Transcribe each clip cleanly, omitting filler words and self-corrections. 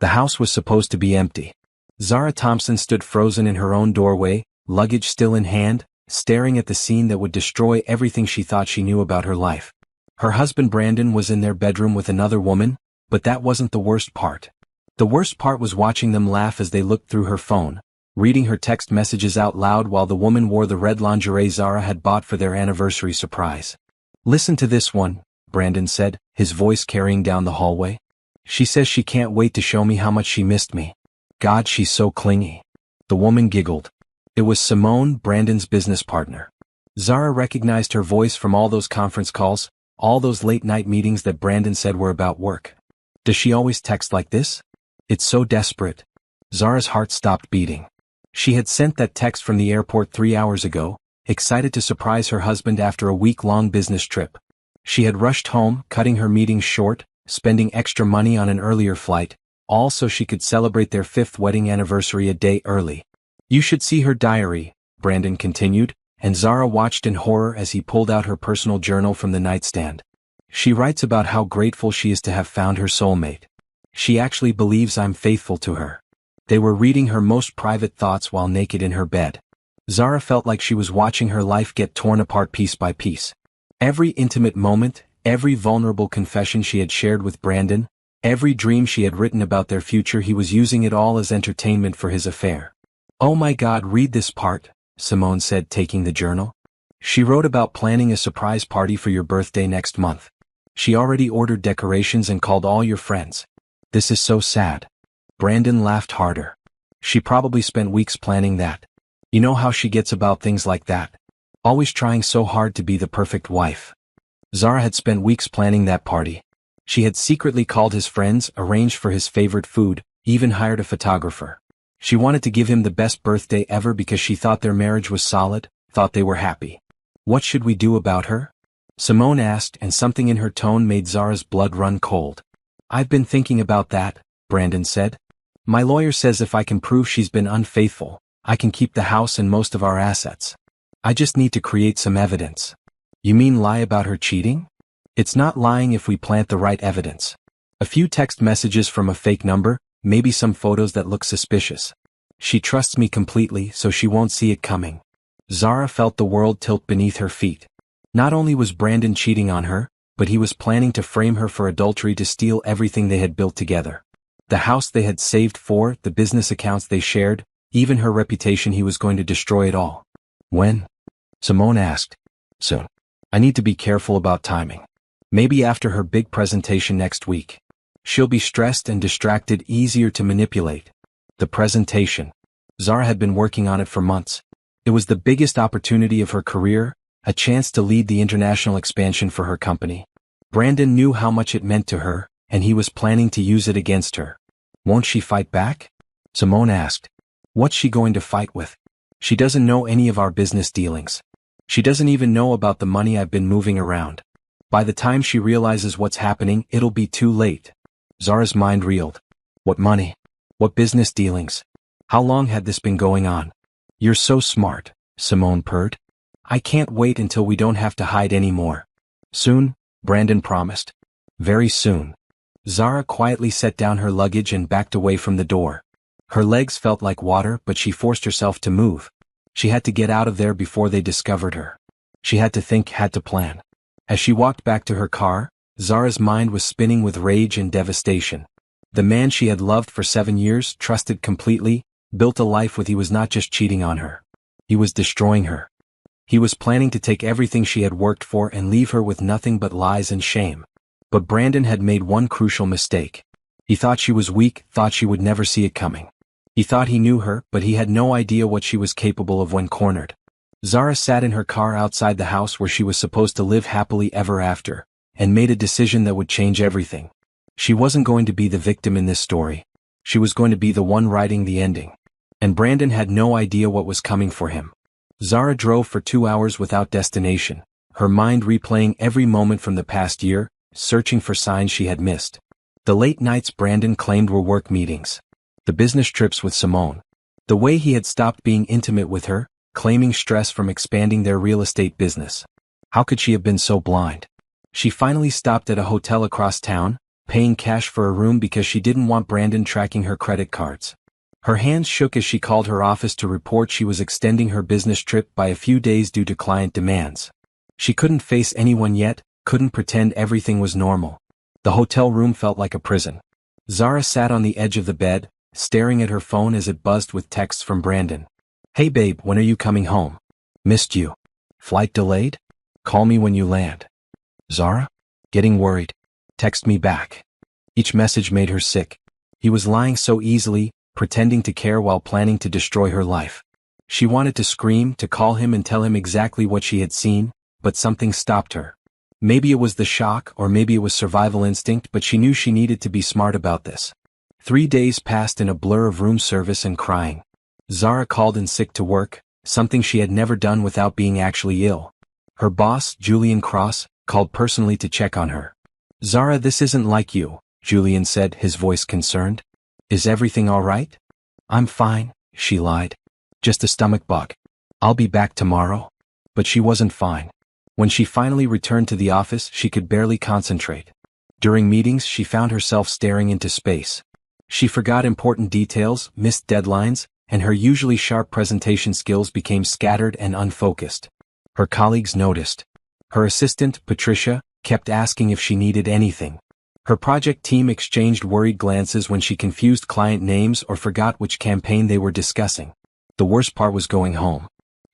The house was supposed to be empty. Zara Thompson stood frozen in her own doorway, luggage still in hand, staring at the scene that would destroy everything she thought she knew about her life. Her husband Brandon was in their bedroom with another woman, but that wasn't the worst part. The worst part was watching them laugh as they looked through her phone, reading her text messages out loud while the woman wore the red lingerie Zara had bought for their anniversary surprise. "Listen to this one," Brandon said, his voice carrying down the hallway. "She says she can't wait to show me how much she missed me. God, she's so clingy." The woman giggled. It was Simone, Brandon's business partner. Zara recognized her voice from all those conference calls, all those late-night meetings that Brandon said were about work. Does she always text like this? It's so desperate. Zara's heart stopped beating. She had sent that text from the airport 3 hours ago, excited to surprise her husband after a week-long business trip. She had rushed home, cutting her meetings short, spending extra money on an earlier flight, all so she could celebrate their 5th wedding anniversary a day early. "You should see her diary," Brandon continued, and Zara watched in horror as he pulled out her personal journal from the nightstand. "She writes about how grateful she is to have found her soulmate. She actually believes I'm faithful to her." They were reading her most private thoughts while naked in her bed. Zara felt like she was watching her life get torn apart piece by piece. Every intimate moment, every vulnerable confession she had shared with Brandon, every dream she had written about their future, he was using it all as entertainment for his affair. "Oh my God, read this part," Simone said, taking the journal. "She wrote about planning a surprise party for your birthday next month. She already ordered decorations and called all your friends. This is so sad." Brandon laughed harder. "She probably spent weeks planning that. You know how she gets about things like that. Always trying so hard to be the perfect wife." Zara had spent weeks planning that party. She had secretly called his friends, arranged for his favorite food, even hired a photographer. She wanted to give him the best birthday ever because she thought their marriage was solid, thought they were happy. "What should we do about her?" Simone asked, and something in her tone made Zara's blood run cold. "I've been thinking about that," Brandon said. "My lawyer says if I can prove she's been unfaithful, I can keep the house and most of our assets. I just need to create some evidence." "You mean lie about her cheating?" "It's not lying if we plant the right evidence. A few text messages from a fake number, maybe some photos that look suspicious. She trusts me completely, so she won't see it coming." Zara felt the world tilt beneath her feet. Not only was Brandon cheating on her, but he was planning to frame her for adultery to steal everything they had built together. The house they had saved for, the business accounts they shared, even her reputation. He was going to destroy it all. "When?" Simone asked. "Soon. I need to be careful about timing. Maybe after her big presentation next week. She'll be stressed and distracted, easier to manipulate." The presentation. Zara had been working on it for months. It was the biggest opportunity of her career, a chance to lead the international expansion for her company. Brandon knew how much it meant to her, and he was planning to use it against her. "Won't she fight back?" Simone asked. "What's she going to fight with? She doesn't know any of our business dealings. She doesn't even know about the money I've been moving around. By the time she realizes what's happening, it'll be too late." Zara's mind reeled. What money? What business dealings? How long had this been going on? "You're so smart," Simone purred. "I can't wait until we don't have to hide anymore." "Soon," Brandon promised. "Very soon." Zara quietly set down her luggage and backed away from the door. Her legs felt like water, but she forced herself to move. She had to get out of there before they discovered her. She had to think, had to plan. As she walked back to her car, Zara's mind was spinning with rage and devastation. The man she had loved for 7 years, trusted completely, built a life with, he was not just cheating on her. He was destroying her. He was planning to take everything she had worked for and leave her with nothing but lies and shame. But Brandon had made one crucial mistake. He thought she was weak, thought she would never see it coming. He thought he knew her, but he had no idea what she was capable of when cornered. Zara sat in her car outside the house where she was supposed to live happily ever after, and made a decision that would change everything. She wasn't going to be the victim in this story. She was going to be the one writing the ending. And Brandon had no idea what was coming for him. Zara drove for 2 hours without destination, her mind replaying every moment from the past year, searching for signs she had missed. The late nights Brandon claimed were work meetings. The business trips with Simone. The way he had stopped being intimate with her, claiming stress from expanding their real estate business. How could she have been so blind? She finally stopped at a hotel across town, paying cash for a room because she didn't want Brandon tracking her credit cards. Her hands shook as she called her office to report she was extending her business trip by a few days due to client demands. She couldn't face anyone yet, couldn't pretend everything was normal. The hotel room felt like a prison. Zara sat on the edge of the bed, staring at her phone as it buzzed with texts from Brandon. "Hey babe, when are you coming home? Missed you. Flight delayed? Call me when you land. Zara? Getting worried. Text me back." Each message made her sick. He was lying so easily, pretending to care while planning to destroy her life. She wanted to scream, to call him and tell him exactly what she had seen, but something stopped her. Maybe it was the shock, or maybe it was survival instinct, but she knew she needed to be smart about this. 3 days passed in a blur of room service and crying. Zara called in sick to work, something she had never done without being actually ill. Her boss, Julian Cross, called personally to check on her. "Zara, this isn't like you," Julian said, his voice concerned. "Is everything all right?" "I'm fine," she lied. "Just a stomach bug. I'll be back tomorrow." But she wasn't fine. When she finally returned to the office, she could barely concentrate. During meetings, she found herself staring into space. She forgot important details, missed deadlines, and her usually sharp presentation skills became scattered and unfocused. Her colleagues noticed. Her assistant, Patricia, kept asking if she needed anything. Her project team exchanged worried glances when she confused client names or forgot which campaign they were discussing. The worst part was going home.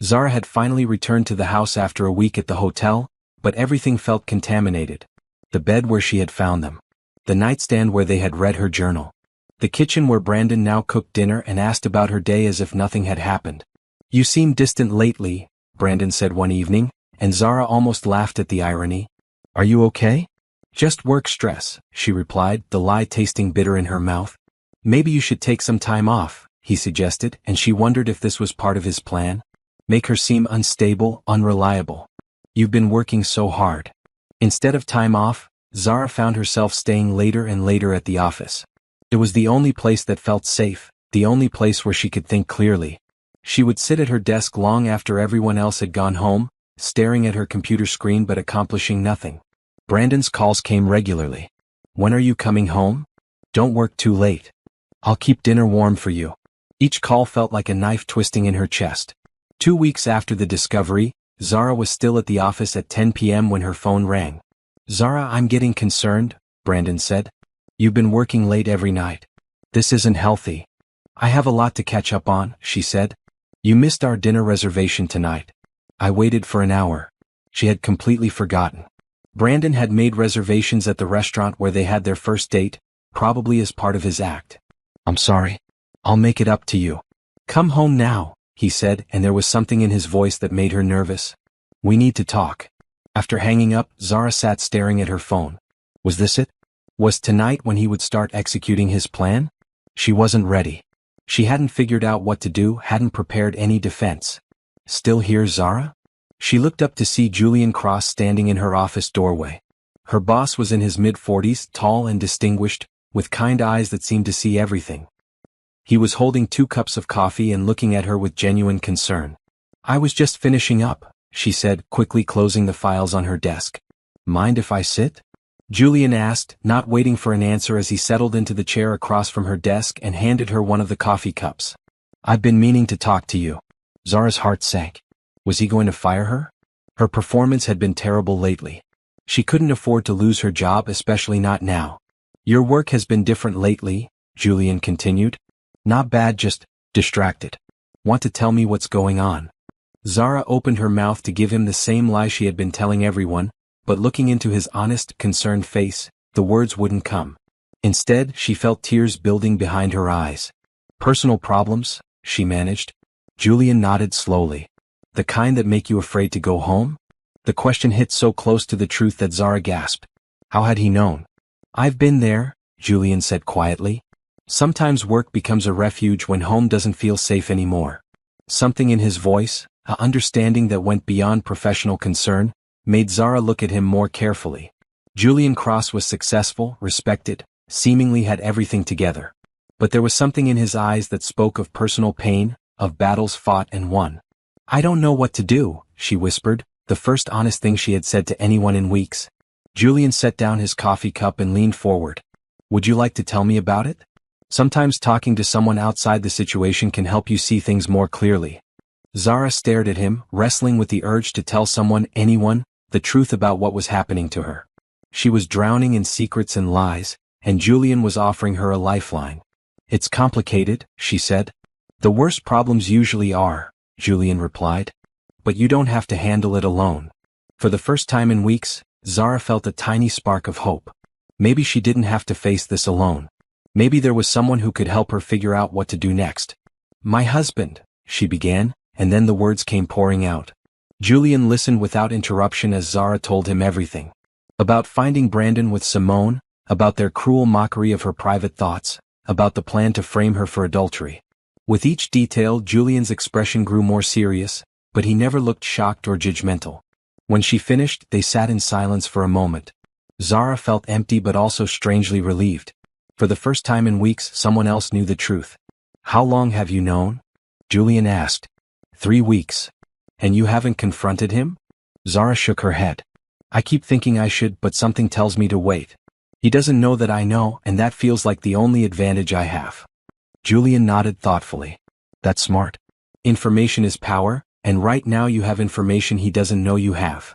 Zara had finally returned to the house after a week at the hotel, but everything felt contaminated. The bed where she had found them. The nightstand where they had read her journal. The kitchen where Brandon now cooked dinner and asked about her day as if nothing had happened. "You seem distant lately," Brandon said one evening, and Zara almost laughed at the irony. "Are you okay?" "Just work stress," she replied, the lie tasting bitter in her mouth. "Maybe you should take some time off," he suggested, and she wondered if this was part of his plan. Make her seem unstable, unreliable. "You've been working so hard." Instead of time off, Zara found herself staying later and later at the office. It was the only place that felt safe, the only place where she could think clearly. She would sit at her desk long after everyone else had gone home, staring at her computer screen but accomplishing nothing. Brandon's calls came regularly. "When are you coming home? Don't work too late. I'll keep dinner warm for you." Each call felt like a knife twisting in her chest. 2 weeks after the discovery, Zara was still at the office at 10 p.m. when her phone rang. "Zara, I'm getting concerned," Brandon said. "You've been working late every night. This isn't healthy." "I have a lot to catch up on," she said. "You missed our dinner reservation tonight." "I waited for an hour." She had completely forgotten. Brandon had made reservations at the restaurant where they had their first date, probably as part of his act. "I'm sorry. I'll make it up to you." "Come home now," he said, and there was something in his voice that made her nervous. "We need to talk." After hanging up, Zara sat staring at her phone. Was this it? Was tonight when he would start executing his plan? She wasn't ready. She hadn't figured out what to do, hadn't prepared any defense. "Still here, Zara?" She looked up to see Julian Cross standing in her office doorway. Her boss was in his mid-40s, tall and distinguished, with kind eyes that seemed to see everything. He was holding 2 cups of coffee and looking at her with genuine concern. "I was just finishing up," she said, quickly closing the files on her desk. "Mind if I sit?" Julian asked, not waiting for an answer as he settled into the chair across from her desk and handed her one of the coffee cups. "I've been meaning to talk to you." Zara's heart sank. Was he going to fire her? Her performance had been terrible lately. She couldn't afford to lose her job, especially not now. "Your work has been different lately," Julian continued. "Not bad, just distracted. Want to tell me what's going on?" Zara opened her mouth to give him the same lie she had been telling everyone, but looking into his honest, concerned face, the words wouldn't come. Instead, she felt tears building behind her eyes. "Personal problems?" she managed. Julian nodded slowly. "The kind that make you afraid to go home?" The question hit so close to the truth that Zara gasped. How had he known? "I've been there," Julian said quietly. "Sometimes work becomes a refuge when home doesn't feel safe anymore." Something in his voice, an understanding that went beyond professional concern, made Zara look at him more carefully. Julian Cross was successful, respected, seemingly had everything together. But there was something in his eyes that spoke of personal pain, of battles fought and won. "I don't know what to do," she whispered, the first honest thing she had said to anyone in weeks. Julian set down his coffee cup and leaned forward. Would you like to tell me about it? Sometimes talking to someone outside the situation can help you see things more clearly. Zara stared at him, wrestling with the urge to tell anyone, the truth about what was happening to her. She was drowning in secrets and lies, and Julian was offering her a lifeline. It's complicated, she said. The worst problems usually are, Julian replied. But you don't have to handle it alone. For the first time in weeks, Zara felt a tiny spark of hope. Maybe she didn't have to face this alone. Maybe there was someone who could help her figure out what to do next. My husband, she began, and then the words came pouring out. Julian listened without interruption as Zara told him everything. About finding Brandon with Simone, about their cruel mockery of her private thoughts, about the plan to frame her for adultery. With each detail, Julian's expression grew more serious, but he never looked shocked or judgmental. When she finished, they sat in silence for a moment. Zara felt empty but also strangely relieved. For the first time in weeks, someone else knew the truth. How long have you known? Julian asked. 3 weeks. And you haven't confronted him? Zara shook her head. I keep thinking I should, but something tells me to wait. He doesn't know that I know, and that feels like the only advantage I have. Julian nodded thoughtfully. That's smart. Information is power, and right now you have information he doesn't know you have.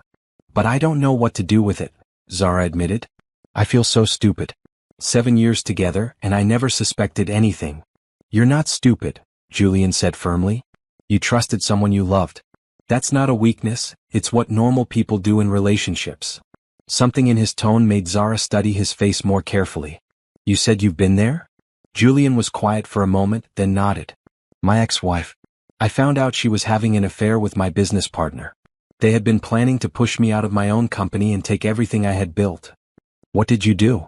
But I don't know what to do with it, Zara admitted. I feel so stupid. 7 years together, and I never suspected anything. You're not stupid, Julian said firmly. You trusted someone you loved. That's not a weakness, it's what normal people do in relationships. Something in his tone made Zara study his face more carefully. You said you've been there? Julian was quiet for a moment, then nodded. My ex-wife. I found out she was having an affair with my business partner. They had been planning to push me out of my own company and take everything I had built. What did you do?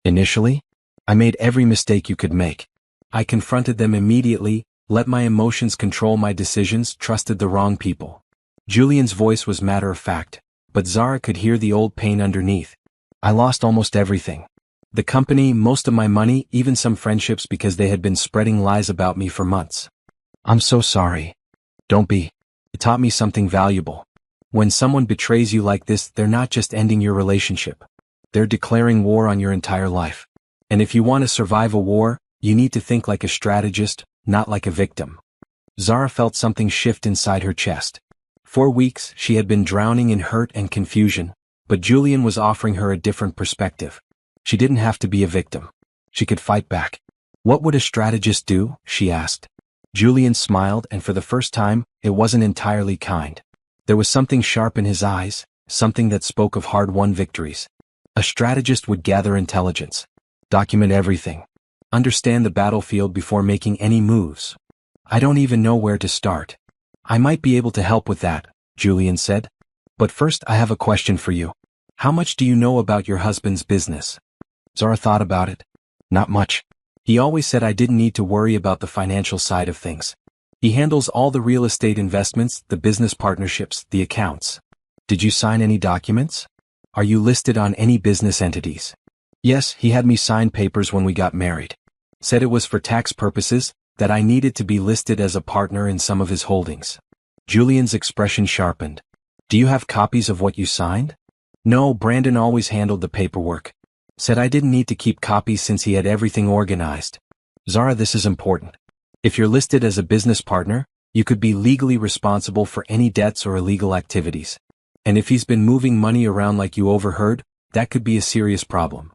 Initially, I made every mistake you could make. I confronted them immediately, let my emotions control my decisions, trusted the wrong people. Julian's voice was matter-of-fact, but Zara could hear the old pain underneath. I lost almost everything. The company, most of my money, even some friendships because they had been spreading lies about me for months. I'm so sorry. Don't be. It taught me something valuable. When someone betrays you like this, they're not just ending your relationship. They're declaring war on your entire life. And if you want to survive a war, you need to think like a strategist, not like a victim. Zara felt something shift inside her chest. For weeks, she had been drowning in hurt and confusion, but Julian was offering her a different perspective. She didn't have to be a victim. She could fight back. What would a strategist do? She asked. Julian smiled, and for the first time, it wasn't entirely kind. There was something sharp in his eyes, something that spoke of hard-won victories. A strategist would gather intelligence, document everything, understand the battlefield before making any moves. I don't even know where to start. I might be able to help with that, Julian said. But first I have a question for you. How much do you know about your husband's business? Zara thought about it. Not much. He always said I didn't need to worry about the financial side of things. He handles all the real estate investments, the business partnerships, the accounts. Did you sign any documents? Are you listed on any business entities? Yes, he had me sign papers when we got married. Said it was for tax purposes, that I needed to be listed as a partner in some of his holdings. Julian's expression sharpened. Do you have copies of what you signed? No, Brandon always handled the paperwork. Said I didn't need to keep copies since he had everything organized. Zara, this is important. If you're listed as a business partner, you could be legally responsible for any debts or illegal activities. And if he's been moving money around like you overheard, that could be a serious problem.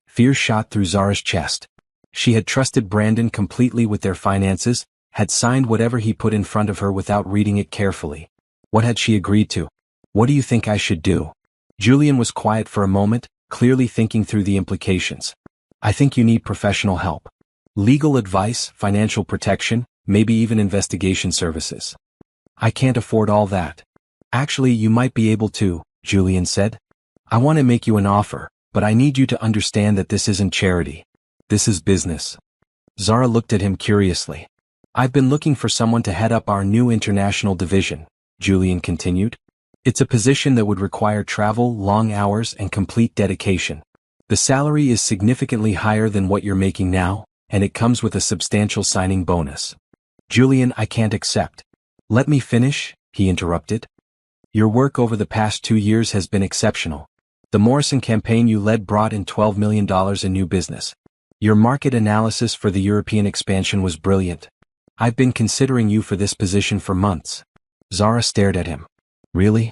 Fear shot through Zara's chest. She had trusted Brandon completely with their finances, had signed whatever he put in front of her without reading it carefully. What had she agreed to? What do you think I should do? Julian was quiet for a moment, clearly thinking through the implications. I think you need professional help. Legal advice, financial protection, maybe even investigation services. I can't afford all that. Actually, you might be able to, Julian said. I want to make you an offer, but I need you to understand that this isn't charity. This is business. Zara looked at him curiously. I've been looking for someone to head up our new international division, Julian continued. It's a position that would require travel, long hours, and complete dedication. The salary is significantly higher than what you're making now, and it comes with a substantial signing bonus. Julian, I can't accept. Let me finish, he interrupted. Your work over the past 2 years has been exceptional. The Morrison campaign you led brought in $12 million in new business. Your market analysis for the European expansion was brilliant. I've been considering you for this position for months. Zara stared at him. Really?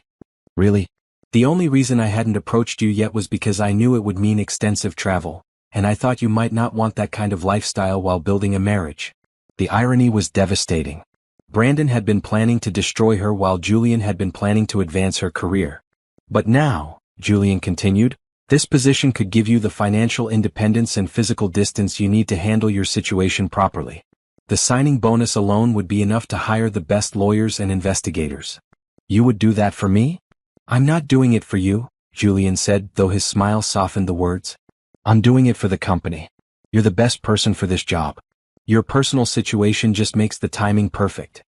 Really? The only reason I hadn't approached you yet was because I knew it would mean extensive travel, and I thought you might not want that kind of lifestyle while building a marriage. The irony was devastating. Brandon had been planning to destroy her while Julian had been planning to advance her career. But now, Julian continued, this position could give you the financial independence and physical distance you need to handle your situation properly. The signing bonus alone would be enough to hire the best lawyers and investigators. You would do that for me? I'm not doing it for you, Julian said, though his smile softened the words. I'm doing it for the company. You're the best person for this job. Your personal situation just makes the timing perfect.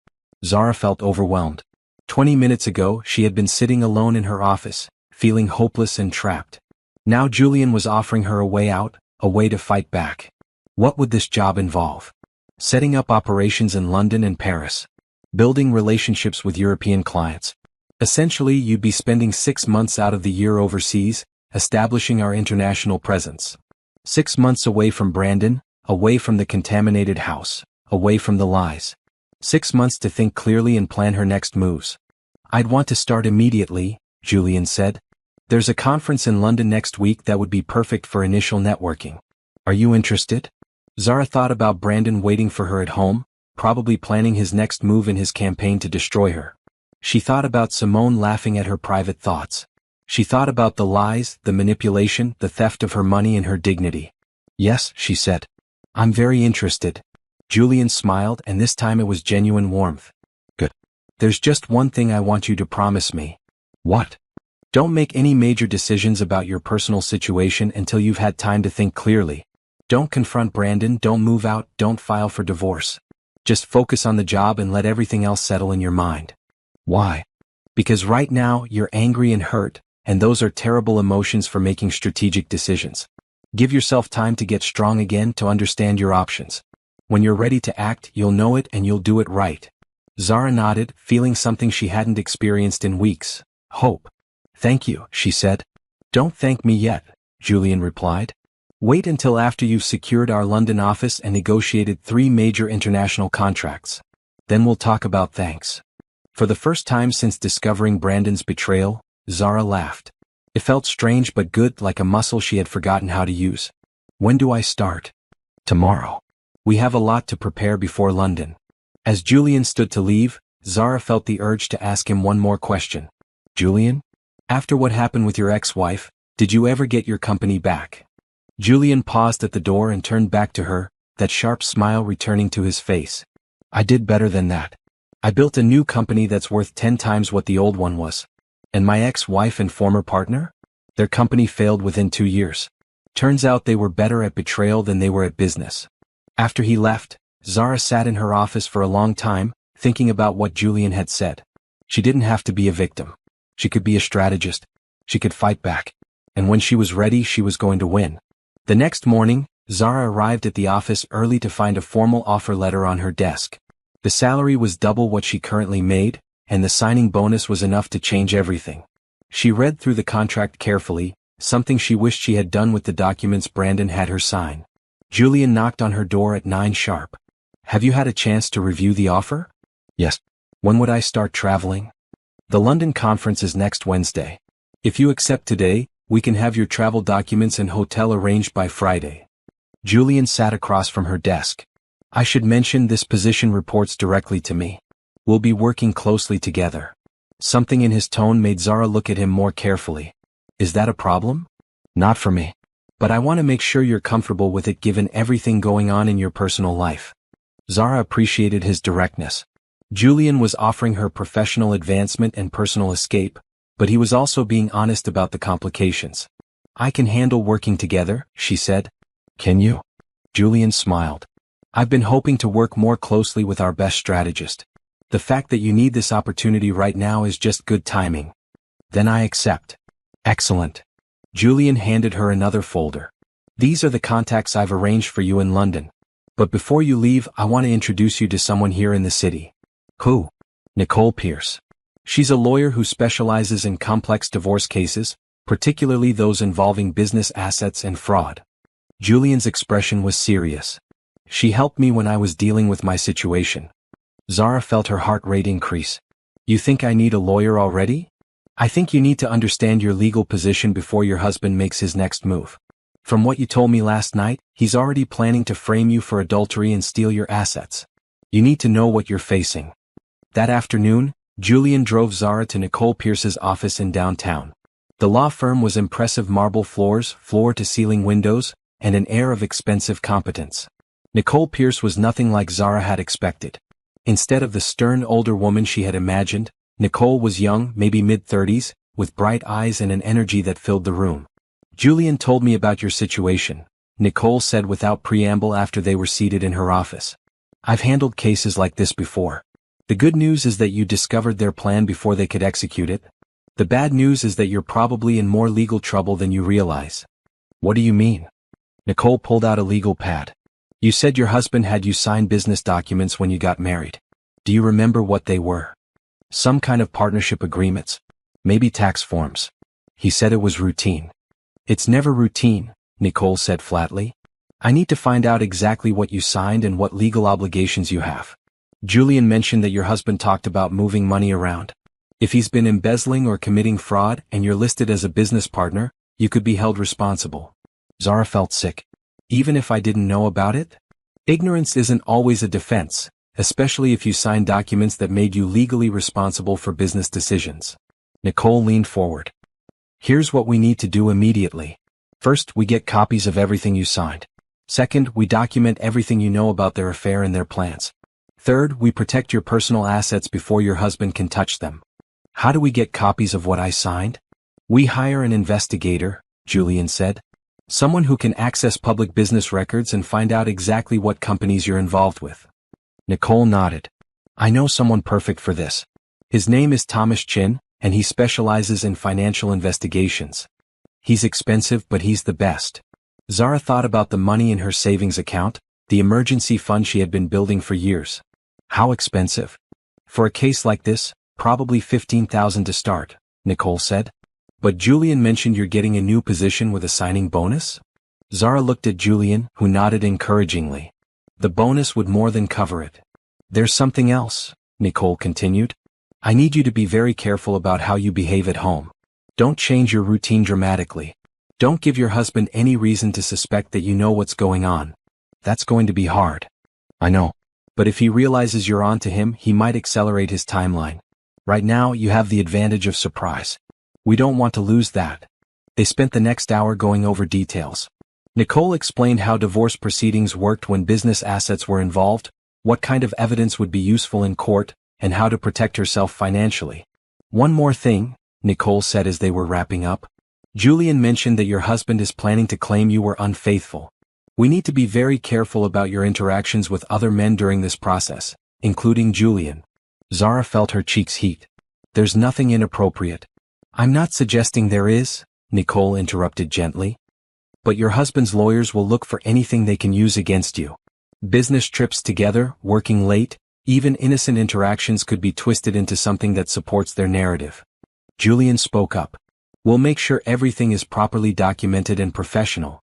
Zara felt overwhelmed. 20 minutes ago, she had been sitting alone in her office, feeling hopeless and trapped. Now Julian was offering her a way out, a way to fight back. What would this job involve? Setting up operations in London and Paris. Building relationships with European clients. Essentially, you'd be spending 6 months out of the year overseas, establishing our international presence. 6 months away from Brandon, away from the contaminated house, away from the lies. 6 months to think clearly and plan her next moves. I'd want to start immediately, Julian said. There's a conference in London next week that would be perfect for initial networking. Are you interested? Zara thought about Brandon waiting for her at home, probably planning his next move in his campaign to destroy her. She thought about Simone laughing at her private thoughts. She thought about the lies, the manipulation, the theft of her money and her dignity. Yes, she said. I'm very interested. Julian smiled, and this time it was genuine warmth. Good. There's just one thing I want you to promise me. What? Don't make any major decisions about your personal situation until you've had time to think clearly. Don't confront Brandon, don't move out, don't file for divorce. Just focus on the job and let everything else settle in your mind. Why? Because right now you're angry and hurt, and those are terrible emotions for making strategic decisions. Give yourself time to get strong again, to understand your options. When you're ready to act, you'll know it and you'll do it right. Zara nodded, feeling something she hadn't experienced in weeks. Hope. Thank you, she said. Don't thank me yet, Julian replied. Wait until after you've secured our London office and negotiated 3 major international contracts. Then we'll talk about thanks. For the first time since discovering Brandon's betrayal, Zara laughed. It felt strange but good, like a muscle she had forgotten how to use. When do I start? Tomorrow. We have a lot to prepare before London. As Julian stood to leave, Zara felt the urge to ask him one more question. Julian? After what happened with your ex-wife, did you ever get your company back? Julian paused at the door and turned back to her, that sharp smile returning to his face. I did better than that. I built a new company that's worth 10 times what the old one was. And my ex-wife and former partner? Their company failed within 2 years. Turns out they were better at betrayal than they were at business. After he left, Zara sat in her office for a long time, thinking about what Julian had said. She didn't have to be a victim. She could be a strategist. She could fight back. And when she was ready, she was going to win. The next morning, Zara arrived at the office early to find a formal offer letter on her desk. The salary was double what she currently made, and the signing bonus was enough to change everything. She read through the contract carefully, something she wished she had done with the documents Brandon had her sign. Julian knocked on her door at 9 sharp. Have you had a chance to review the offer? Yes. When would I start traveling? The London conference is next Wednesday. If you accept today, we can have your travel documents and hotel arranged by Friday. Julian sat across from her desk. I should mention this position reports directly to me. We'll be working closely together. Something in his tone made Zara look at him more carefully. Is that a problem? Not for me. But I want to make sure you're comfortable with it given everything going on in your personal life. Zara appreciated his directness. Julian was offering her professional advancement and personal escape, but he was also being honest about the complications. I can handle working together, she said. Can you? Julian smiled. I've been hoping to work more closely with our best strategist. The fact that you need this opportunity right now is just good timing. Then I accept. Excellent. Julian handed her another folder. These are the contacts I've arranged for you in London. But before you leave, I want to introduce you to someone here in the city. Who? Nicole Pierce. She's a lawyer who specializes in complex divorce cases, particularly those involving business assets and fraud. Julian's expression was serious. She helped me when I was dealing with my situation. Zara felt her heart rate increase. You think I need a lawyer already? I think you need to understand your legal position before your husband makes his next move. From what you told me last night, he's already planning to frame you for adultery and steal your assets. You need to know what you're facing. That afternoon, Julian drove Zara to Nicole Pierce's office in downtown. The law firm was impressive marble floors, floor-to-ceiling windows, and an air of expensive competence. Nicole Pierce was nothing like Zara had expected. Instead of the stern older woman she had imagined, Nicole was young, maybe mid-30s, with bright eyes and an energy that filled the room. Julian told me about your situation, Nicole said without preamble after they were seated in her office. I've handled cases like this before. The good news is that you discovered their plan before they could execute it. The bad news is that you're probably in more legal trouble than you realize. What do you mean? Nicole pulled out a legal pad. You said your husband had you sign business documents when you got married. Do you remember what they were? Some kind of partnership agreements. Maybe tax forms. He said it was routine. It's never routine, Nicole said flatly. I need to find out exactly what you signed and what legal obligations you have. Julian mentioned that your husband talked about moving money around. If he's been embezzling or committing fraud and you're listed as a business partner, you could be held responsible. Zara felt sick. Even if I didn't know about it? Ignorance isn't always a defense, especially if you signed documents that made you legally responsible for business decisions. Nicole leaned forward. Here's what we need to do immediately. First, we get copies of everything you signed. Second, we document everything you know about their affair and their plans. Third, we protect your personal assets before your husband can touch them. How do we get copies of what I signed? We hire an investigator, Julian said. Someone who can access public business records and find out exactly what companies you're involved with. Nicole nodded. I know someone perfect for this. His name is Thomas Chin, and he specializes in financial investigations. He's expensive, but he's the best. Zara thought about the money in her savings account, the emergency fund she had been building for years. How expensive? For a case like this, probably $15,000 to start, Nicole said. But Julian mentioned you're getting a new position with a signing bonus? Zara looked at Julian, who nodded encouragingly. The bonus would more than cover it. There's something else, Nicole continued. I need you to be very careful about how you behave at home. Don't change your routine dramatically. Don't give your husband any reason to suspect that you know what's going on. That's going to be hard. I know. But if he realizes you're on to him, he might accelerate his timeline. Right now, you have the advantage of surprise. We don't want to lose that. They spent the next hour going over details. Nicole explained how divorce proceedings worked when business assets were involved, what kind of evidence would be useful in court, and how to protect herself financially. One more thing, Nicole said as they were wrapping up. Julian mentioned that your husband is planning to claim you were unfaithful. We need to be very careful about your interactions with other men during this process, including Julian. Zara felt her cheeks heat. There's nothing inappropriate. I'm not suggesting there is, Nicole interrupted gently. But your husband's lawyers will look for anything they can use against you. Business trips together, working late, even innocent interactions could be twisted into something that supports their narrative. Julian spoke up. We'll make sure everything is properly documented and professional.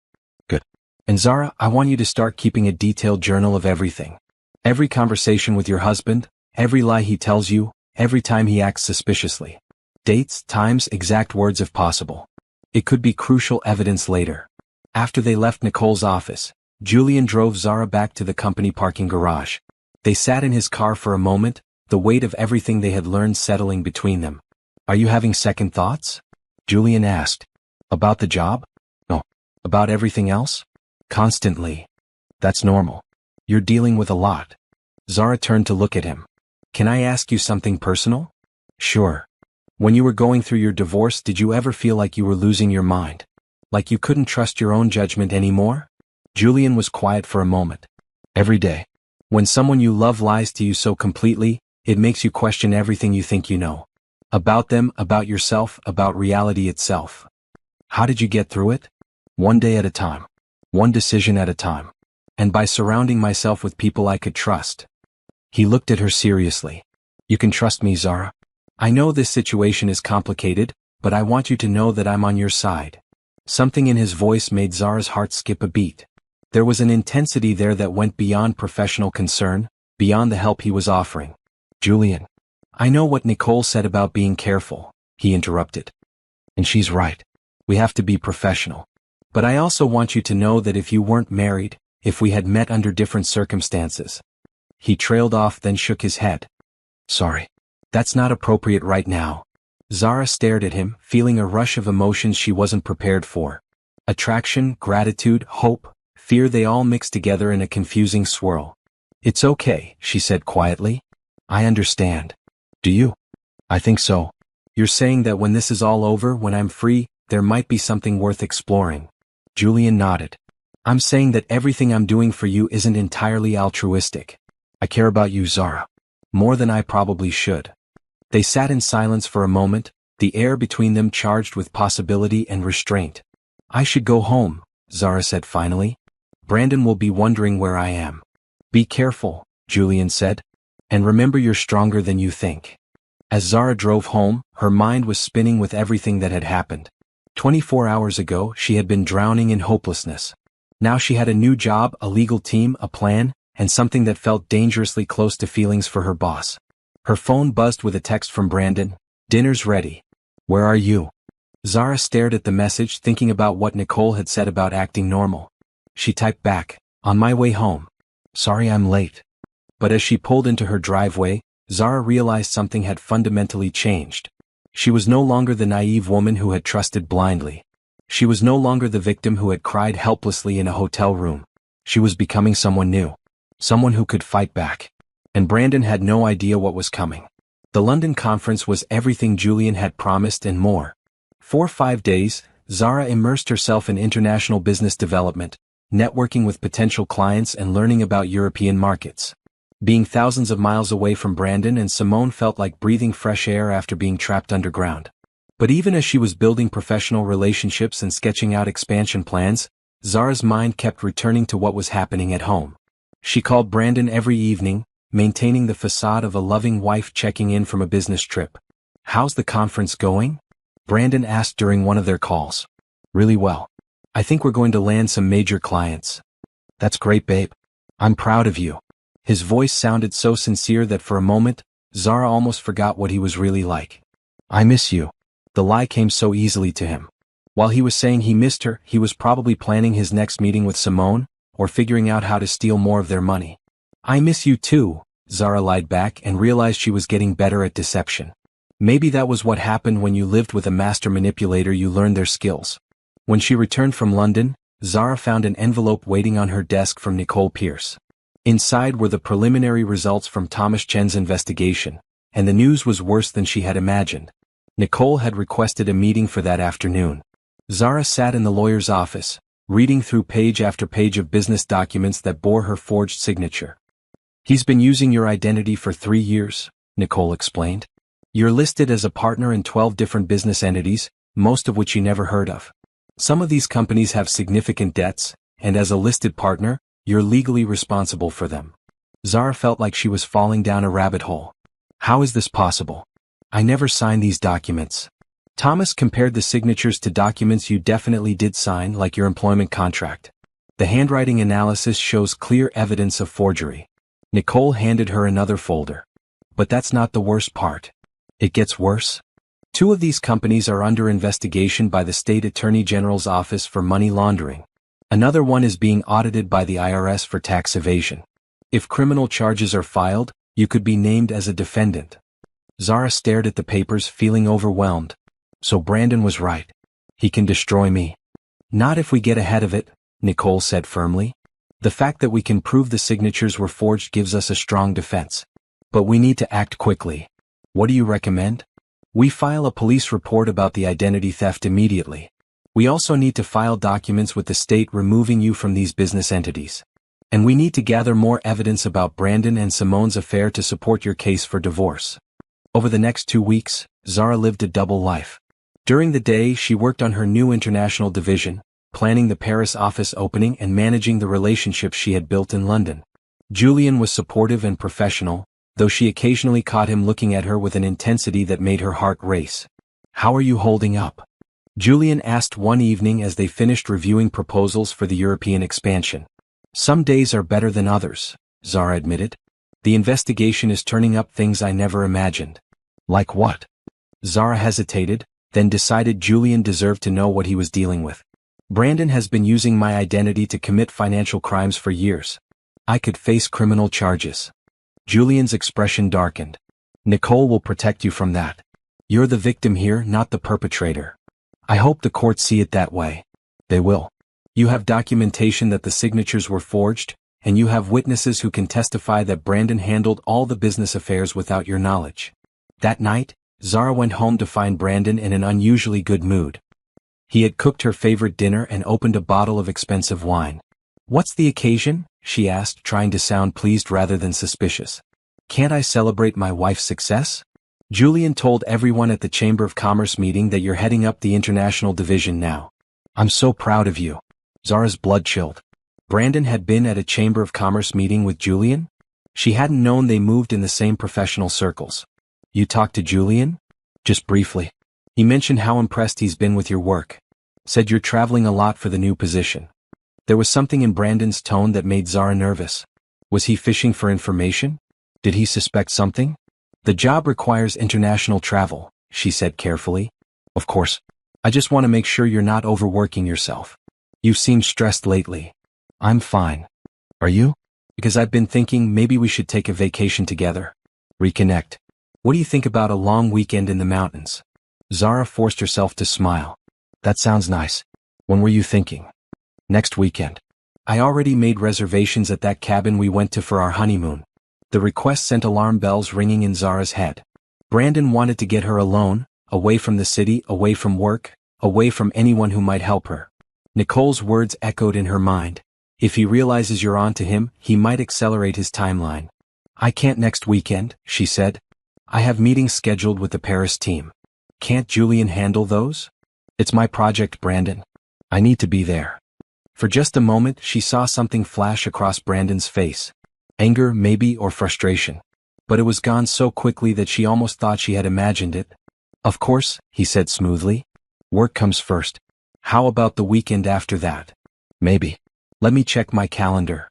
Good. And Zara, I want you to start keeping a detailed journal of everything. Every conversation with your husband, every lie he tells you, every time he acts suspiciously. Dates, times, exact words if possible. It could be crucial evidence later. After they left Nicole's office, Julian drove Zara back to the company parking garage. They sat in his car for a moment, the weight of everything they had learned settling between them. Are you having second thoughts? Julian asked. About the job? No. About everything else? Constantly. That's normal. You're dealing with a lot. Zara turned to look at him. Can I ask you something personal? Sure. When you were going through your divorce, did you ever feel like you were losing your mind? Like you couldn't trust your own judgment anymore? Julian was quiet for a moment. Every day. When someone you love lies to you so completely, it makes you question everything you think you know. About them, about yourself, about reality itself. How did you get through it? One day at a time. One decision at a time. And by surrounding myself with people I could trust. He looked at her seriously. You can trust me, Zara. I know this situation is complicated, but I want you to know that I'm on your side." Something in his voice made Zara's heart skip a beat. There was an intensity there that went beyond professional concern, beyond the help he was offering. "Julian, I know what Nicole said about being careful," he interrupted. "And she's right. We have to be professional. But I also want you to know that if you weren't married, if we had met under different circumstances." He trailed off, then shook his head. "Sorry. That's not appropriate right now." Zara stared at him, feeling a rush of emotions she wasn't prepared for. Attraction, gratitude, hope, fear, they all mixed together in a confusing swirl. "It's okay," she said quietly. "I understand." "Do you?" "I think so." "You're saying that when this is all over, when I'm free, there might be something worth exploring." Julian nodded. "I'm saying that everything I'm doing for you isn't entirely altruistic. I care about you, Zara. More than I probably should." They sat in silence for a moment, the air between them charged with possibility and restraint. "I should go home," Zara said finally. "Brandon will be wondering where I am." "Be careful," Julian said. "And remember, you're stronger than you think." As Zara drove home, her mind was spinning with everything that had happened. 24 hours ago, she had been drowning in hopelessness. Now she had a new job, a legal team, a plan, and something that felt dangerously close to feelings for her boss. Her phone buzzed with a text from Brandon. "Dinner's ready. Where are you?" Zara stared at the message, thinking about what Nicole had said about acting normal. She typed back, "On my way home. Sorry I'm late." But as she pulled into her driveway, Zara realized something had fundamentally changed. She was no longer the naive woman who had trusted blindly. She was no longer the victim who had cried helplessly in a hotel room. She was becoming someone new. Someone who could fight back. And Brandon had no idea what was coming. The London conference was everything Julian had promised and more. For 5 days, Zara immersed herself in international business development, networking with potential clients and learning about European markets. Being thousands of miles away from Brandon and Simone felt like breathing fresh air after being trapped underground. But even as she was building professional relationships and sketching out expansion plans, Zara's mind kept returning to what was happening at home. She called Brandon every evening, maintaining the facade of a loving wife checking in from a business trip. "How's the conference going?" Brandon asked during one of their calls. "Really well. I think we're going to land some major clients." "That's great, babe. I'm proud of you." His voice sounded so sincere that for a moment, Zara almost forgot what he was really like. "I miss you." The lie came so easily to him. While he was saying he missed her, he was probably planning his next meeting with Simone, or figuring out how to steal more of their money. "I miss you too," Zara lied back and realized she was getting better at deception. Maybe that was what happened when you lived with a master manipulator, you learned their skills. When she returned from London, Zara found an envelope waiting on her desk from Nicole Pierce. Inside were the preliminary results from Thomas Chen's investigation, and the news was worse than she had imagined. Nicole had requested a meeting for that afternoon. Zara sat in the lawyer's office, reading through page after page of business documents that bore her forged signature. "He's been using your identity for 3 years, Nicole explained. "You're listed as a partner in 12 different business entities, most of which you never heard of. Some of these companies have significant debts, and as a listed partner, you're legally responsible for them." Zara felt like she was falling down a rabbit hole. "How is this possible? I never signed these documents." Thomas compared the signatures to documents you definitely did sign, like your employment contract. "The handwriting analysis shows clear evidence of forgery." Nicole handed her another folder. "But that's not the worst part. It gets worse. 2 of these companies are under investigation by the State Attorney General's Office for money laundering. Another one is being audited by the IRS for tax evasion. If criminal charges are filed, you could be named as a defendant." Zara stared at the papers, feeling overwhelmed. So Brandon was right. He can destroy me. "Not if we get ahead of it," Nicole said firmly. "The fact that we can prove the signatures were forged gives us a strong defense. But we need to act quickly. What do you recommend?" "We file a police report about the identity theft immediately. We also need to file documents with the state removing you from these business entities. And we need to gather more evidence about Brandon and Simone's affair to support your case for divorce." Over the next 2 weeks, Zara lived a double life. During the day, she worked on her new international division, planning the Paris office opening and managing the relationships she had built in London. Julian was supportive and professional, though she occasionally caught him looking at her with an intensity that made her heart race. How are you holding up? Julian asked one evening as they finished reviewing proposals for the European expansion. Some days are better than others, Zara admitted. The investigation is turning up things I never imagined. Like what? Zara hesitated, then decided Julian deserved to know what he was dealing with. Brandon has been using my identity to commit financial crimes for years. I could face criminal charges. Julian's expression darkened. Nicole will protect you from that. You're the victim here, not the perpetrator. I hope the courts see it that way. They will. You have documentation that the signatures were forged, and you have witnesses who can testify that Brandon handled all the business affairs without your knowledge. That night, Zara went home to find Brandon in an unusually good mood. He had cooked her favorite dinner and opened a bottle of expensive wine. What's the occasion? She asked, trying to sound pleased rather than suspicious. Can't I celebrate my wife's success? Julian told everyone at the Chamber of Commerce meeting that you're heading up the international division now. I'm so proud of you. Zara's blood chilled. Brandon had been at a Chamber of Commerce meeting with Julian? She hadn't known they moved in the same professional circles. You talked to Julian? Just briefly. He mentioned how impressed he's been with your work. Said you're traveling a lot for the new position. There was something in Brandon's tone that made Zara nervous. Was he fishing for information? Did he suspect something? The job requires international travel, she said carefully. Of course. I just want to make sure you're not overworking yourself. You've seemed stressed lately. I'm fine. Are you? Because I've been thinking maybe we should take a vacation together. Reconnect. What do you think about a long weekend in the mountains? Zara forced herself to smile. That sounds nice. When were you thinking? Next weekend. I already made reservations at that cabin we went to for our honeymoon. The request sent alarm bells ringing in Zara's head. Brandon wanted to get her alone, away from the city, away from work, away from anyone who might help her. Nicole's words echoed in her mind. If he realizes you're on to him, he might accelerate his timeline. I can't next weekend, she said. I have meetings scheduled with the Paris team. Can't Julian handle those? It's my project, Brandon. I need to be there. For just a moment, she saw something flash across Brandon's face. Anger, maybe, or frustration. But it was gone so quickly that she almost thought she had imagined it. Of course, he said smoothly. Work comes first. How about the weekend after that? Maybe. Let me check my calendar.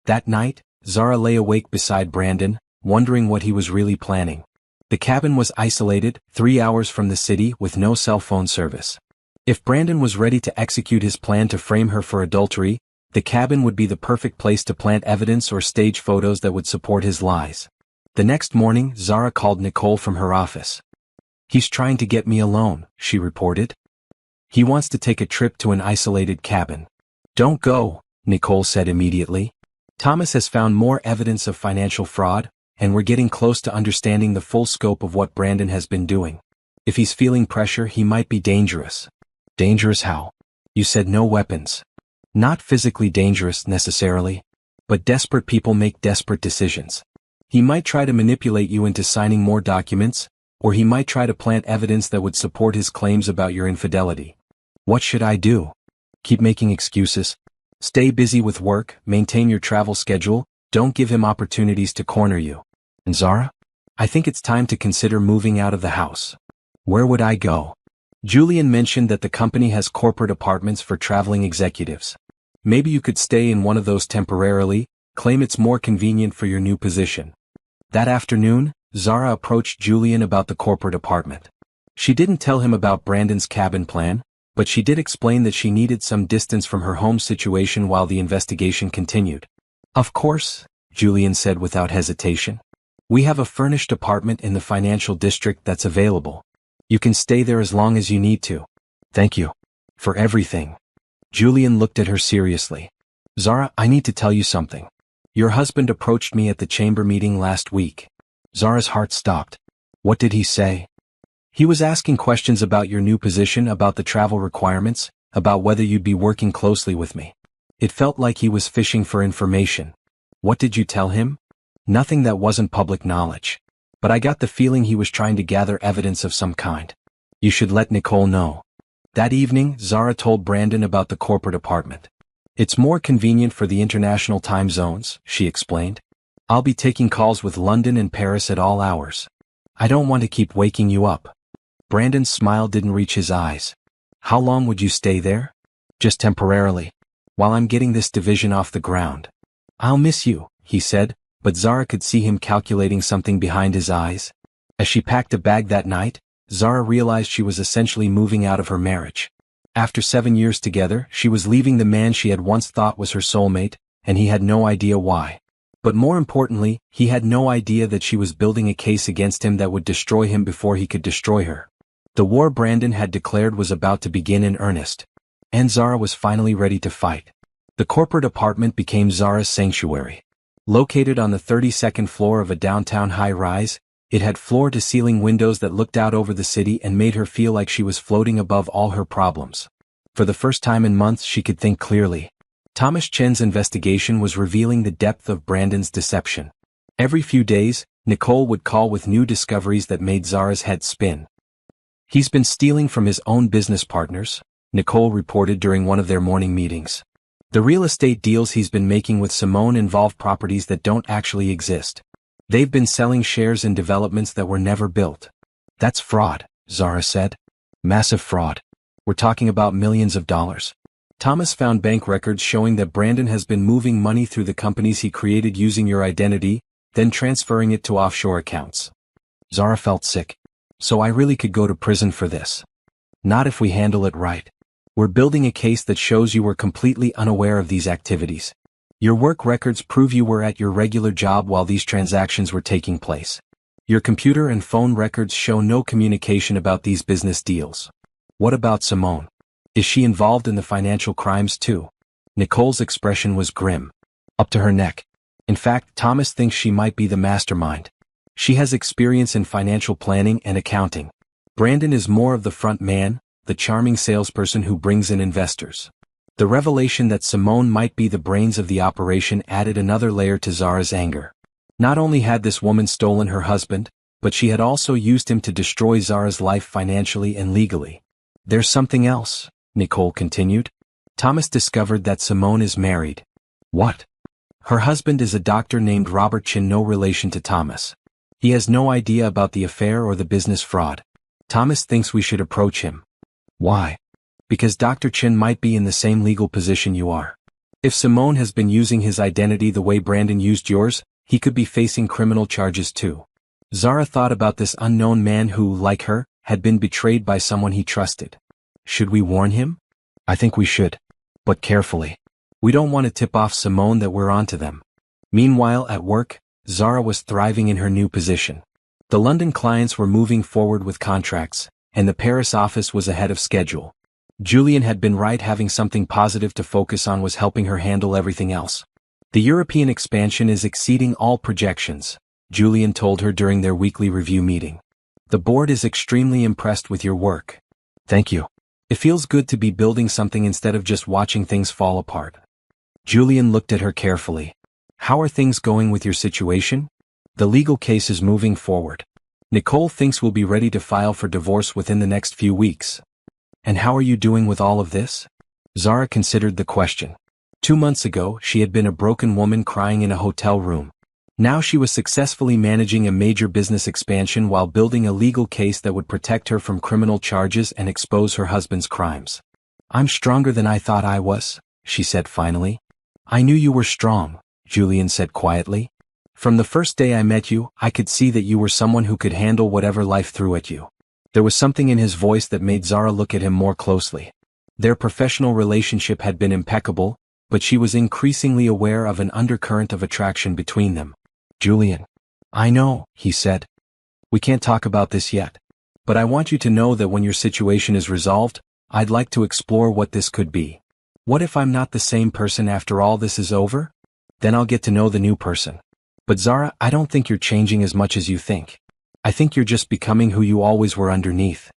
That night, Zara lay awake beside Brandon, wondering what he was really planning. The cabin was isolated, 3 hours from the city with no cell phone service. If Brandon was ready to execute his plan to frame her for adultery, the cabin would be the perfect place to plant evidence or stage photos that would support his lies. The next morning, Zara called Nicole from her office. He's trying to get me alone, she reported. He wants to take a trip to an isolated cabin. Don't go, Nicole said immediately. Thomas has found more evidence of financial fraud, and we're getting close to understanding the full scope of what Brandon has been doing. If he's feeling pressure, he might be dangerous. Dangerous how? You said no weapons. Not physically dangerous necessarily, but desperate people make desperate decisions. He might try to manipulate you into signing more documents, or he might try to plant evidence that would support his claims about your infidelity. What should I do? Keep making excuses. Stay busy with work, maintain your travel schedule, don't give him opportunities to corner you. And Zara? I think it's time to consider moving out of the house. Where would I go? Julian mentioned that the company has corporate apartments for traveling executives. Maybe you could stay in one of those temporarily, claim it's more convenient for your new position. That afternoon, Zara approached Julian about the corporate apartment. She didn't tell him about Brandon's cabin plan, but she did explain that she needed some distance from her home situation while the investigation continued. Of course, Julian said without hesitation. We have a furnished apartment in the financial district that's available. You can stay there as long as you need to. Thank you. For everything. Julian looked at her seriously. Zara, I need to tell you something. Your husband approached me at the chamber meeting last week. Zara's heart stopped. What did he say? He was asking questions about your new position, about the travel requirements, about whether you'd be working closely with me. It felt like he was fishing for information. What did you tell him? Nothing that wasn't public knowledge. But I got the feeling he was trying to gather evidence of some kind. You should let Nicole know. That evening, Zara told Brandon about the corporate apartment. It's more convenient for the international time zones, she explained. I'll be taking calls with London and Paris at all hours. I don't want to keep waking you up. Brandon's smile didn't reach his eyes. How long would you stay there? Just temporarily. While I'm getting this division off the ground. I'll miss you, he said, but Zara could see him calculating something behind his eyes. As she packed a bag that night, Zara realized she was essentially moving out of her marriage. After 7 years together, she was leaving the man she had once thought was her soulmate, and he had no idea why. But more importantly, he had no idea that she was building a case against him that would destroy him before he could destroy her. The war Brandon had declared was about to begin in earnest. And Zara was finally ready to fight. The corporate apartment became Zara's sanctuary. Located on the 32nd floor of a downtown high-rise, it had floor-to-ceiling windows that looked out over the city and made her feel like she was floating above all her problems. For the first time in months she could think clearly. Thomas Chen's investigation was revealing the depth of Brandon's deception. Every few days, Nicole would call with new discoveries that made Zara's head spin. He's been stealing from his own business partners, Nicole reported during one of their morning meetings. The real estate deals he's been making with Simone involve properties that don't actually exist. They've been selling shares in developments that were never built. That's fraud, Zara said. Massive fraud. We're talking about millions of dollars. Thomas found bank records showing that Brandon has been moving money through the companies he created using your identity, then transferring it to offshore accounts. Zara felt sick. So I really could go to prison for this. Not if we handle it right. We're building a case that shows you were completely unaware of these activities. Your work records prove you were at your regular job while these transactions were taking place. Your computer and phone records show no communication about these business deals. What about Simone? Is she involved in the financial crimes too? Nicole's expression was grim. Up to her neck. In fact, Thomas thinks she might be the mastermind. She has experience in financial planning and accounting. Brandon is more of the front man, the charming salesperson who brings in investors. The revelation that Simone might be the brains of the operation added another layer to Zara's anger. Not only had this woman stolen her husband, but she had also used him to destroy Zara's life financially and legally. There's something else, Nicole continued. Thomas discovered that Simone is married. What? Her husband is a doctor named Robert Chin, no relation to Thomas. He has no idea about the affair or the business fraud. Thomas thinks we should approach him. Why? Because Dr. Chin might be in the same legal position you are. If Simone has been using his identity the way Brandon used yours, he could be facing criminal charges too. Zara thought about this unknown man who, like her, had been betrayed by someone he trusted. Should we warn him? I think we should. But carefully. We don't want to tip off Simone that we're onto them. Meanwhile, at work, Zara was thriving in her new position. The London clients were moving forward with contracts, and the Paris office was ahead of schedule. Julian had been right, having something positive to focus on was helping her handle everything else. The European expansion is exceeding all projections, Julian told her during their weekly review meeting. The board is extremely impressed with your work. Thank you. It feels good to be building something instead of just watching things fall apart. Julian looked at her carefully. How are things going with your situation? The legal case is moving forward. Nicole thinks we'll be ready to file for divorce within the next few weeks. And how are you doing with all of this? Zara considered the question. 2 months ago, she had been a broken woman crying in a hotel room. Now she was successfully managing a major business expansion while building a legal case that would protect her from criminal charges and expose her husband's crimes. I'm stronger than I thought I was, she said finally. I knew you were strong, Julian said quietly. From the first day I met you, I could see that you were someone who could handle whatever life threw at you. There was something in his voice that made Zara look at him more closely. Their professional relationship had been impeccable, but she was increasingly aware of an undercurrent of attraction between them. Julian. I know, he said. We can't talk about this yet. But I want you to know that when your situation is resolved, I'd like to explore what this could be. What if I'm not the same person after all this is over? Then I'll get to know the new person. But Zara, I don't think you're changing as much as you think. I think you're just becoming who you always were underneath.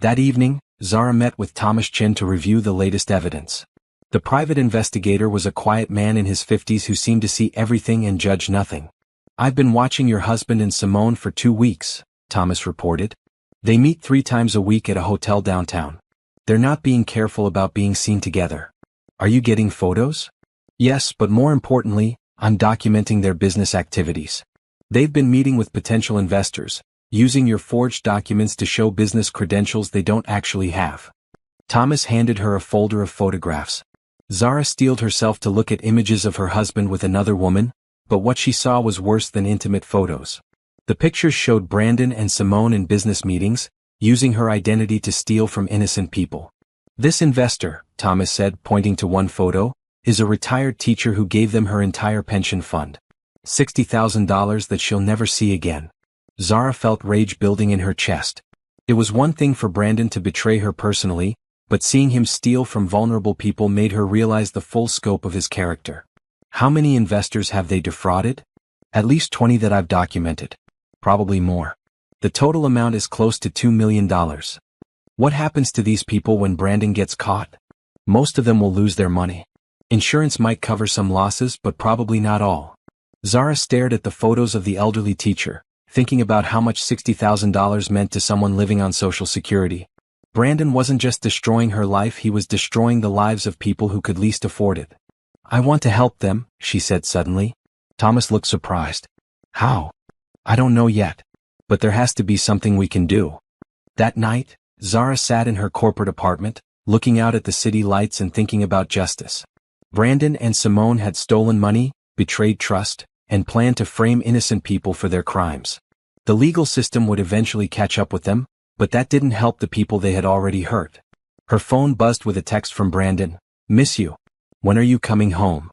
That evening, Zara met with Thomas Chin to review the latest evidence. The private investigator was a quiet man in his 50s who seemed to see everything and judge nothing. I've been watching your husband and Simone for 2 weeks, Thomas reported. They meet 3 times a week at a hotel downtown. They're not being careful about being seen together. Are you getting photos? Yes, but more importantly, I'm documenting their business activities. They've been meeting with potential investors, using your forged documents to show business credentials they don't actually have. Thomas handed her a folder of photographs. Zara steeled herself to look at images of her husband with another woman, but what she saw was worse than intimate photos. The pictures showed Brandon and Simone in business meetings, using her identity to steal from innocent people. This investor, Thomas said, pointing to one photo, is a retired teacher who gave them her entire pension fund. $60,000 that she'll never see again. Zara felt rage building in her chest. It was one thing for Brandon to betray her personally, but seeing him steal from vulnerable people made her realize the full scope of his character. How many investors have they defrauded? At least 20 that I've documented. Probably more. The total amount is close to $2 million. What happens to these people when Brandon gets caught? Most of them will lose their money. Insurance might cover some losses, but probably not all. Zara stared at the photos of the elderly teacher, thinking about how much $60,000 meant to someone living on Social Security. Brandon wasn't just destroying her life, he was destroying the lives of people who could least afford it. I want to help them, she said suddenly. Thomas looked surprised. How? I don't know yet. But there has to be something we can do. That night, Zara sat in her corporate apartment, looking out at the city lights and thinking about justice. Brandon and Simone had stolen money, betrayed trust, and planned to frame innocent people for their crimes. The legal system would eventually catch up with them, but that didn't help the people they had already hurt. Her phone buzzed with a text from Brandon. Miss you. When are you coming home?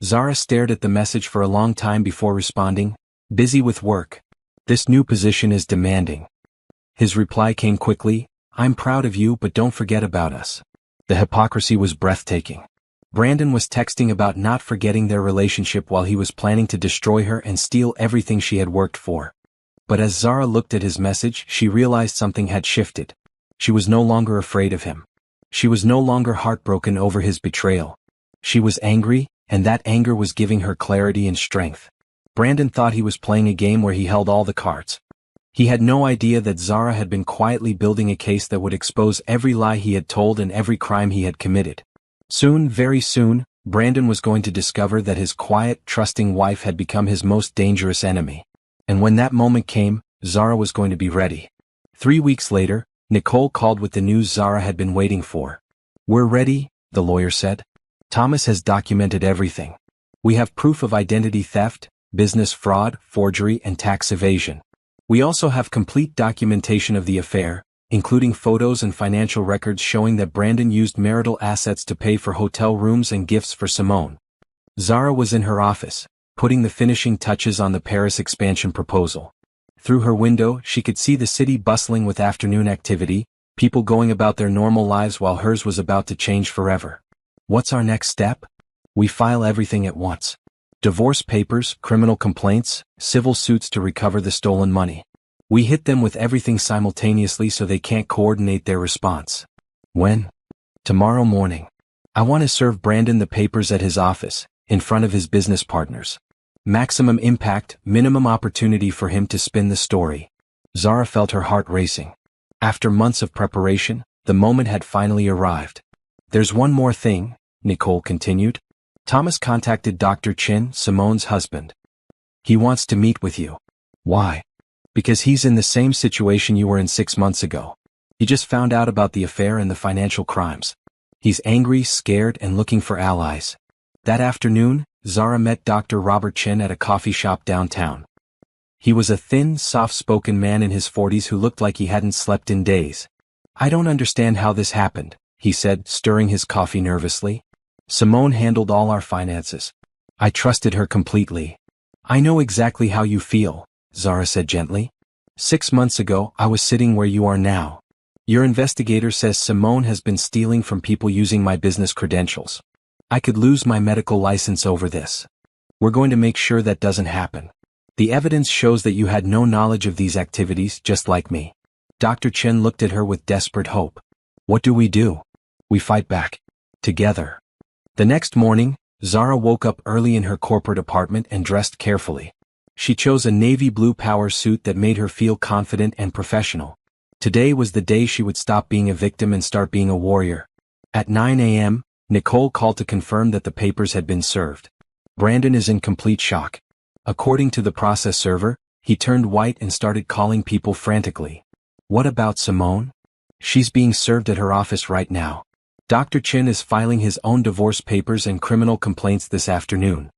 Zara stared at the message for a long time before responding. Busy with work. This new position is demanding. His reply came quickly. I'm proud of you, but don't forget about us. The hypocrisy was breathtaking. Brandon was texting about not forgetting their relationship while he was planning to destroy her and steal everything she had worked for. But as Zara looked at his message, she realized something had shifted. She was no longer afraid of him. She was no longer heartbroken over his betrayal. She was angry, and that anger was giving her clarity and strength. Brandon thought he was playing a game where he held all the cards. He had no idea that Zara had been quietly building a case that would expose every lie he had told and every crime he had committed. Soon, very soon, Brandon was going to discover that his quiet, trusting wife had become his most dangerous enemy. And when that moment came, Zara was going to be ready. 3 weeks later, Nicole called with the news Zara had been waiting for. We're ready, the lawyer said. Thomas has documented everything. We have proof of identity theft, business fraud, forgery, and tax evasion. We also have complete documentation of the affair, including photos and financial records showing that Brandon used marital assets to pay for hotel rooms and gifts for Simone. Zara was in her office, putting the finishing touches on the Paris expansion proposal. Through her window, she could see the city bustling with afternoon activity, people going about their normal lives while hers was about to change forever. What's our next step? We file everything at once. Divorce papers, criminal complaints, civil suits to recover the stolen money. We hit them with everything simultaneously so they can't coordinate their response. When? Tomorrow morning. I want to serve Brandon the papers at his office, in front of his business partners. Maximum impact, minimum opportunity for him to spin the story. Zara felt her heart racing. After months of preparation, the moment had finally arrived. There's one more thing, Nicole continued. Thomas contacted Dr. Chin, Simone's husband. He wants to meet with you. Why? Because he's in the same situation you were in 6 months ago. He just found out about the affair and the financial crimes. He's angry, scared, and looking for allies. That afternoon, Zara met Dr. Robert Chin at a coffee shop downtown. He was a thin, soft-spoken man in his 40s who looked like he hadn't slept in days. I don't understand how this happened, he said, stirring his coffee nervously. Simone handled all our finances. I trusted her completely. I know exactly how you feel, Zara said gently. 6 months ago, I was sitting where you are now. Your investigator says Simone has been stealing from people using my business credentials. I could lose my medical license over this. We're going to make sure that doesn't happen. The evidence shows that you had no knowledge of these activities, just like me. Dr. Chen looked at her with desperate hope. What do? We fight back. Together. The next morning, Zara woke up early in her corporate apartment and dressed carefully. She chose a navy blue power suit that made her feel confident and professional. Today was the day she would stop being a victim and start being a warrior. At 9 a.m., Nicole called to confirm that the papers had been served. Brandon is in complete shock. According to the process server, He turned white and started calling people frantically. What about Simone? She's being served at her office right now. Dr. Chin is filing his own divorce papers and criminal complaints this afternoon.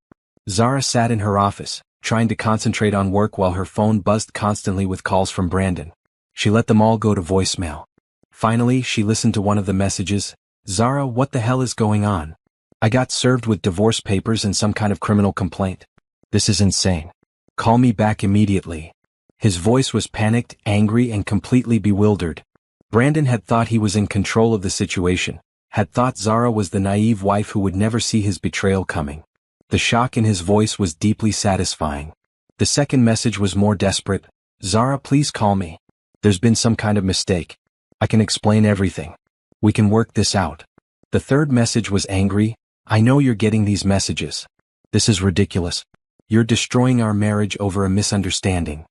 Zara sat in her office, trying to concentrate on work while her phone buzzed constantly with calls from Brandon. She let them all go to voicemail. Finally, she listened to one of the messages. Zara, what the hell is going on? I got served with divorce papers and some kind of criminal complaint. This is insane. Call me back immediately. His voice was panicked, angry, and completely bewildered. Brandon had thought he was in control of the situation, had thought Zara was the naive wife who would never see his betrayal coming. The shock in his voice was deeply satisfying. The second message was more desperate. Zara, please call me. There's been some kind of mistake. I can explain everything. We can work this out. The third message was angry. I know you're getting these messages. This is ridiculous. You're destroying our marriage over a misunderstanding.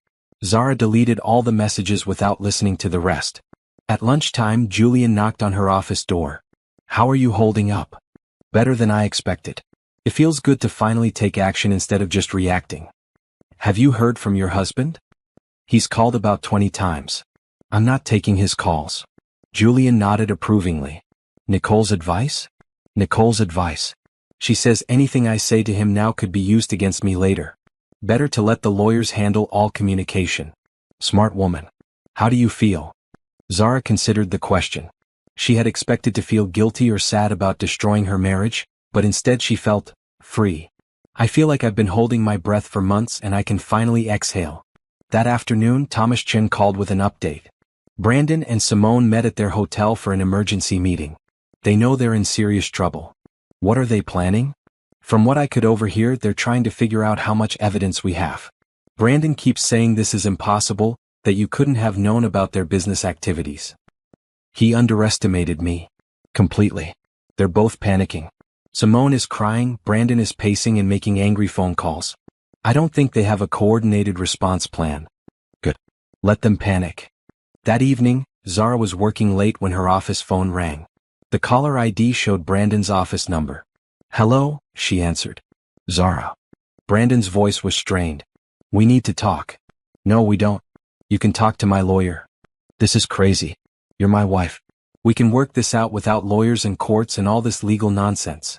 Zara deleted all the messages without listening to the rest. At lunchtime, Julian knocked on her office door. How are you holding up? Better than I expected. It feels good to finally take action instead of just reacting. Have you heard from your husband? He's called about 20 times. I'm not taking his calls. Julian nodded approvingly. Nicole's advice? Nicole's advice. She says anything I say to him now could be used against me later. Better to let the lawyers handle all communication. Smart woman. How do you feel? Zara considered the question. She had expected to feel guilty or sad about destroying her marriage, but instead she felt free. I feel like I've been holding my breath for months and I can finally exhale. That afternoon, Thomas Chin called with an update. Brandon and Simone met at their hotel for an emergency meeting. They know they're in serious trouble. What are they planning? From what I could overhear, they're trying to figure out how much evidence we have. Brandon keeps saying this is impossible, that you couldn't have known about their business activities. He underestimated me. Completely. They're both panicking. Simone is crying, Brandon is pacing and making angry phone calls. I don't think they have a coordinated response plan. Good. Let them panic. That evening, Zara was working late when her office phone rang. The caller ID showed Brandon's office number. Hello, she answered. Zara. Brandon's voice was strained. We need to talk. No, we don't. You can talk to my lawyer. This is crazy. You're my wife. We can work this out without lawyers and courts and all this legal nonsense.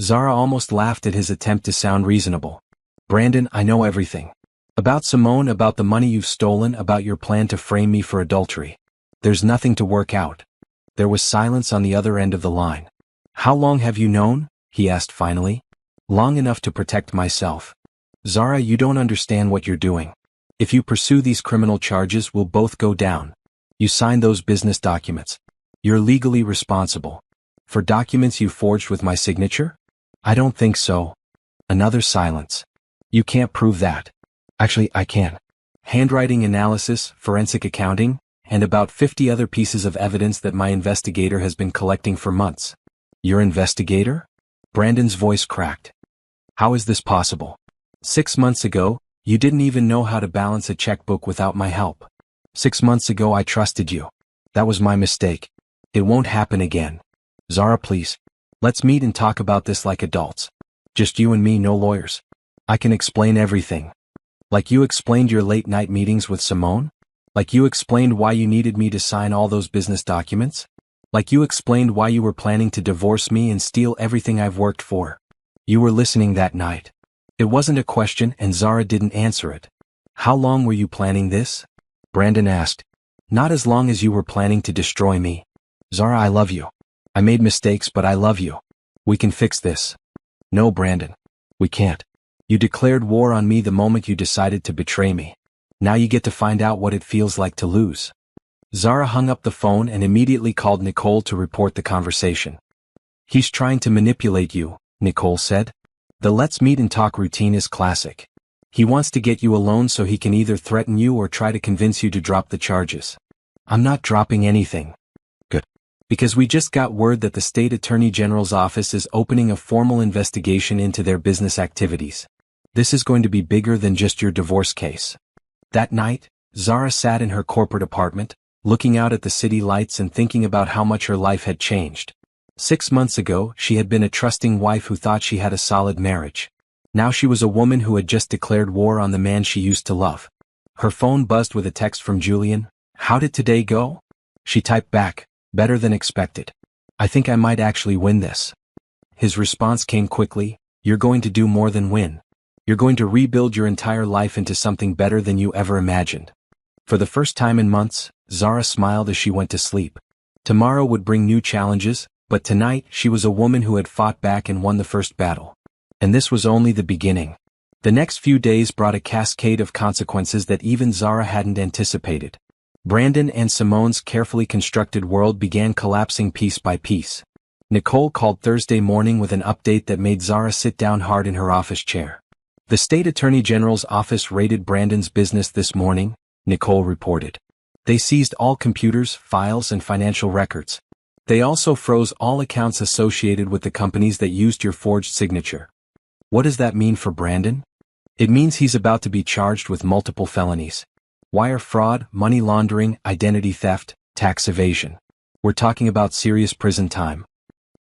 Zara almost laughed at his attempt to sound reasonable. Brandon, I know everything. About Simone, about the money you've stolen, about your plan to frame me for adultery. There's nothing to work out. There was silence on the other end of the line. How long have you known? He asked finally. Long enough to protect myself. Zara, you don't understand what you're doing. If you pursue these criminal charges, we'll both go down. You signed those business documents. You're legally responsible. For documents you forged with my signature? I don't think so. Another silence. You can't prove that. Actually, I can. Handwriting analysis, forensic accounting, and about 50 other pieces of evidence that my investigator has been collecting for months. Your investigator? Brandon's voice cracked. How is this possible? 6 months ago, you didn't even know how to balance a checkbook without my help. 6 months ago I trusted you. That was my mistake. It won't happen again. Zara, please. Let's meet and talk about this like adults. Just you and me, no lawyers. I can explain everything. Like you explained your late-night meetings with Simone? Like you explained why you needed me to sign all those business documents? Like you explained why you were planning to divorce me and steal everything I've worked for. You were listening that night. It wasn't a question and Zara didn't answer it. How long were you planning this? Brandon asked. Not as long as you were planning to destroy me. Zara, I love you. I made mistakes, but I love you. We can fix this. No, Brandon. We can't. You declared war on me the moment you decided to betray me. Now you get to find out what it feels like to lose. Zara hung up the phone and immediately called Nicole to report the conversation. He's trying to manipulate you, Nicole said. The let's meet and talk routine is classic. He wants to get you alone so he can either threaten you or try to convince you to drop the charges. I'm not dropping anything. Good. Because we just got word that the State Attorney General's office is opening a formal investigation into their business activities. This is going to be bigger than just your divorce case. That night, Zara sat in her corporate apartment, looking out at the city lights and thinking about how much her life had changed. 6 months ago, she had been a trusting wife who thought she had a solid marriage. Now she was a woman who had just declared war on the man she used to love. Her phone buzzed with a text from Julian. "How did today go?" She typed back, "Better than expected. I think I might actually win this." His response came quickly, "You're going to do more than win. You're going to rebuild your entire life into something better than you ever imagined." For the first time in months, Zara smiled as she went to sleep. Tomorrow would bring new challenges, but tonight she was a woman who had fought back and won the first battle. And this was only the beginning. The next few days brought a cascade of consequences that even Zara hadn't anticipated. Brandon and Simone's carefully constructed world began collapsing piece by piece. Nicole called Thursday morning with an update that made Zara sit down hard in her office chair. "The state attorney general's office raided Brandon's business this morning," Nicole reported. "They seized all computers, files, and financial records. They also froze all accounts associated with the companies that used your forged signature." "What does that mean for Brandon?" "It means he's about to be charged with multiple felonies. Wire fraud, money laundering, identity theft, tax evasion. We're talking about serious prison time."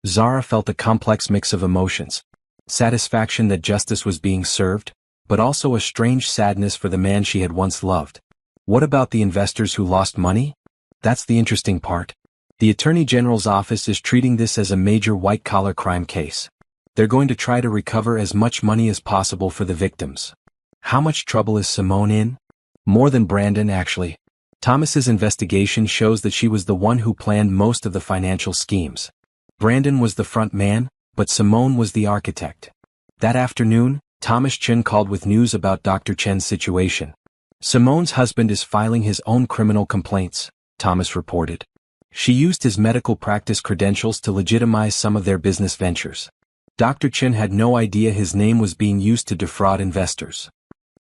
Zara felt a complex mix of emotions. Satisfaction that justice was being served, but also a strange sadness for the man she had once loved. What about the investors who lost money? That's the interesting part. The Attorney General's office is treating this as a major white-collar crime case. They're going to try to recover as much money as possible for the victims. How much trouble is Simone in? More than Brandon, actually. Thomas's investigation shows that she was the one who planned most of the financial schemes. Brandon was the front man, but Simone was the architect. That afternoon, Thomas Chen called with news about Dr. Chen's situation. "Simone's husband is filing his own criminal complaints," Thomas reported. "She used his medical practice credentials to legitimize some of their business ventures. Dr. Chen had no idea his name was being used to defraud investors."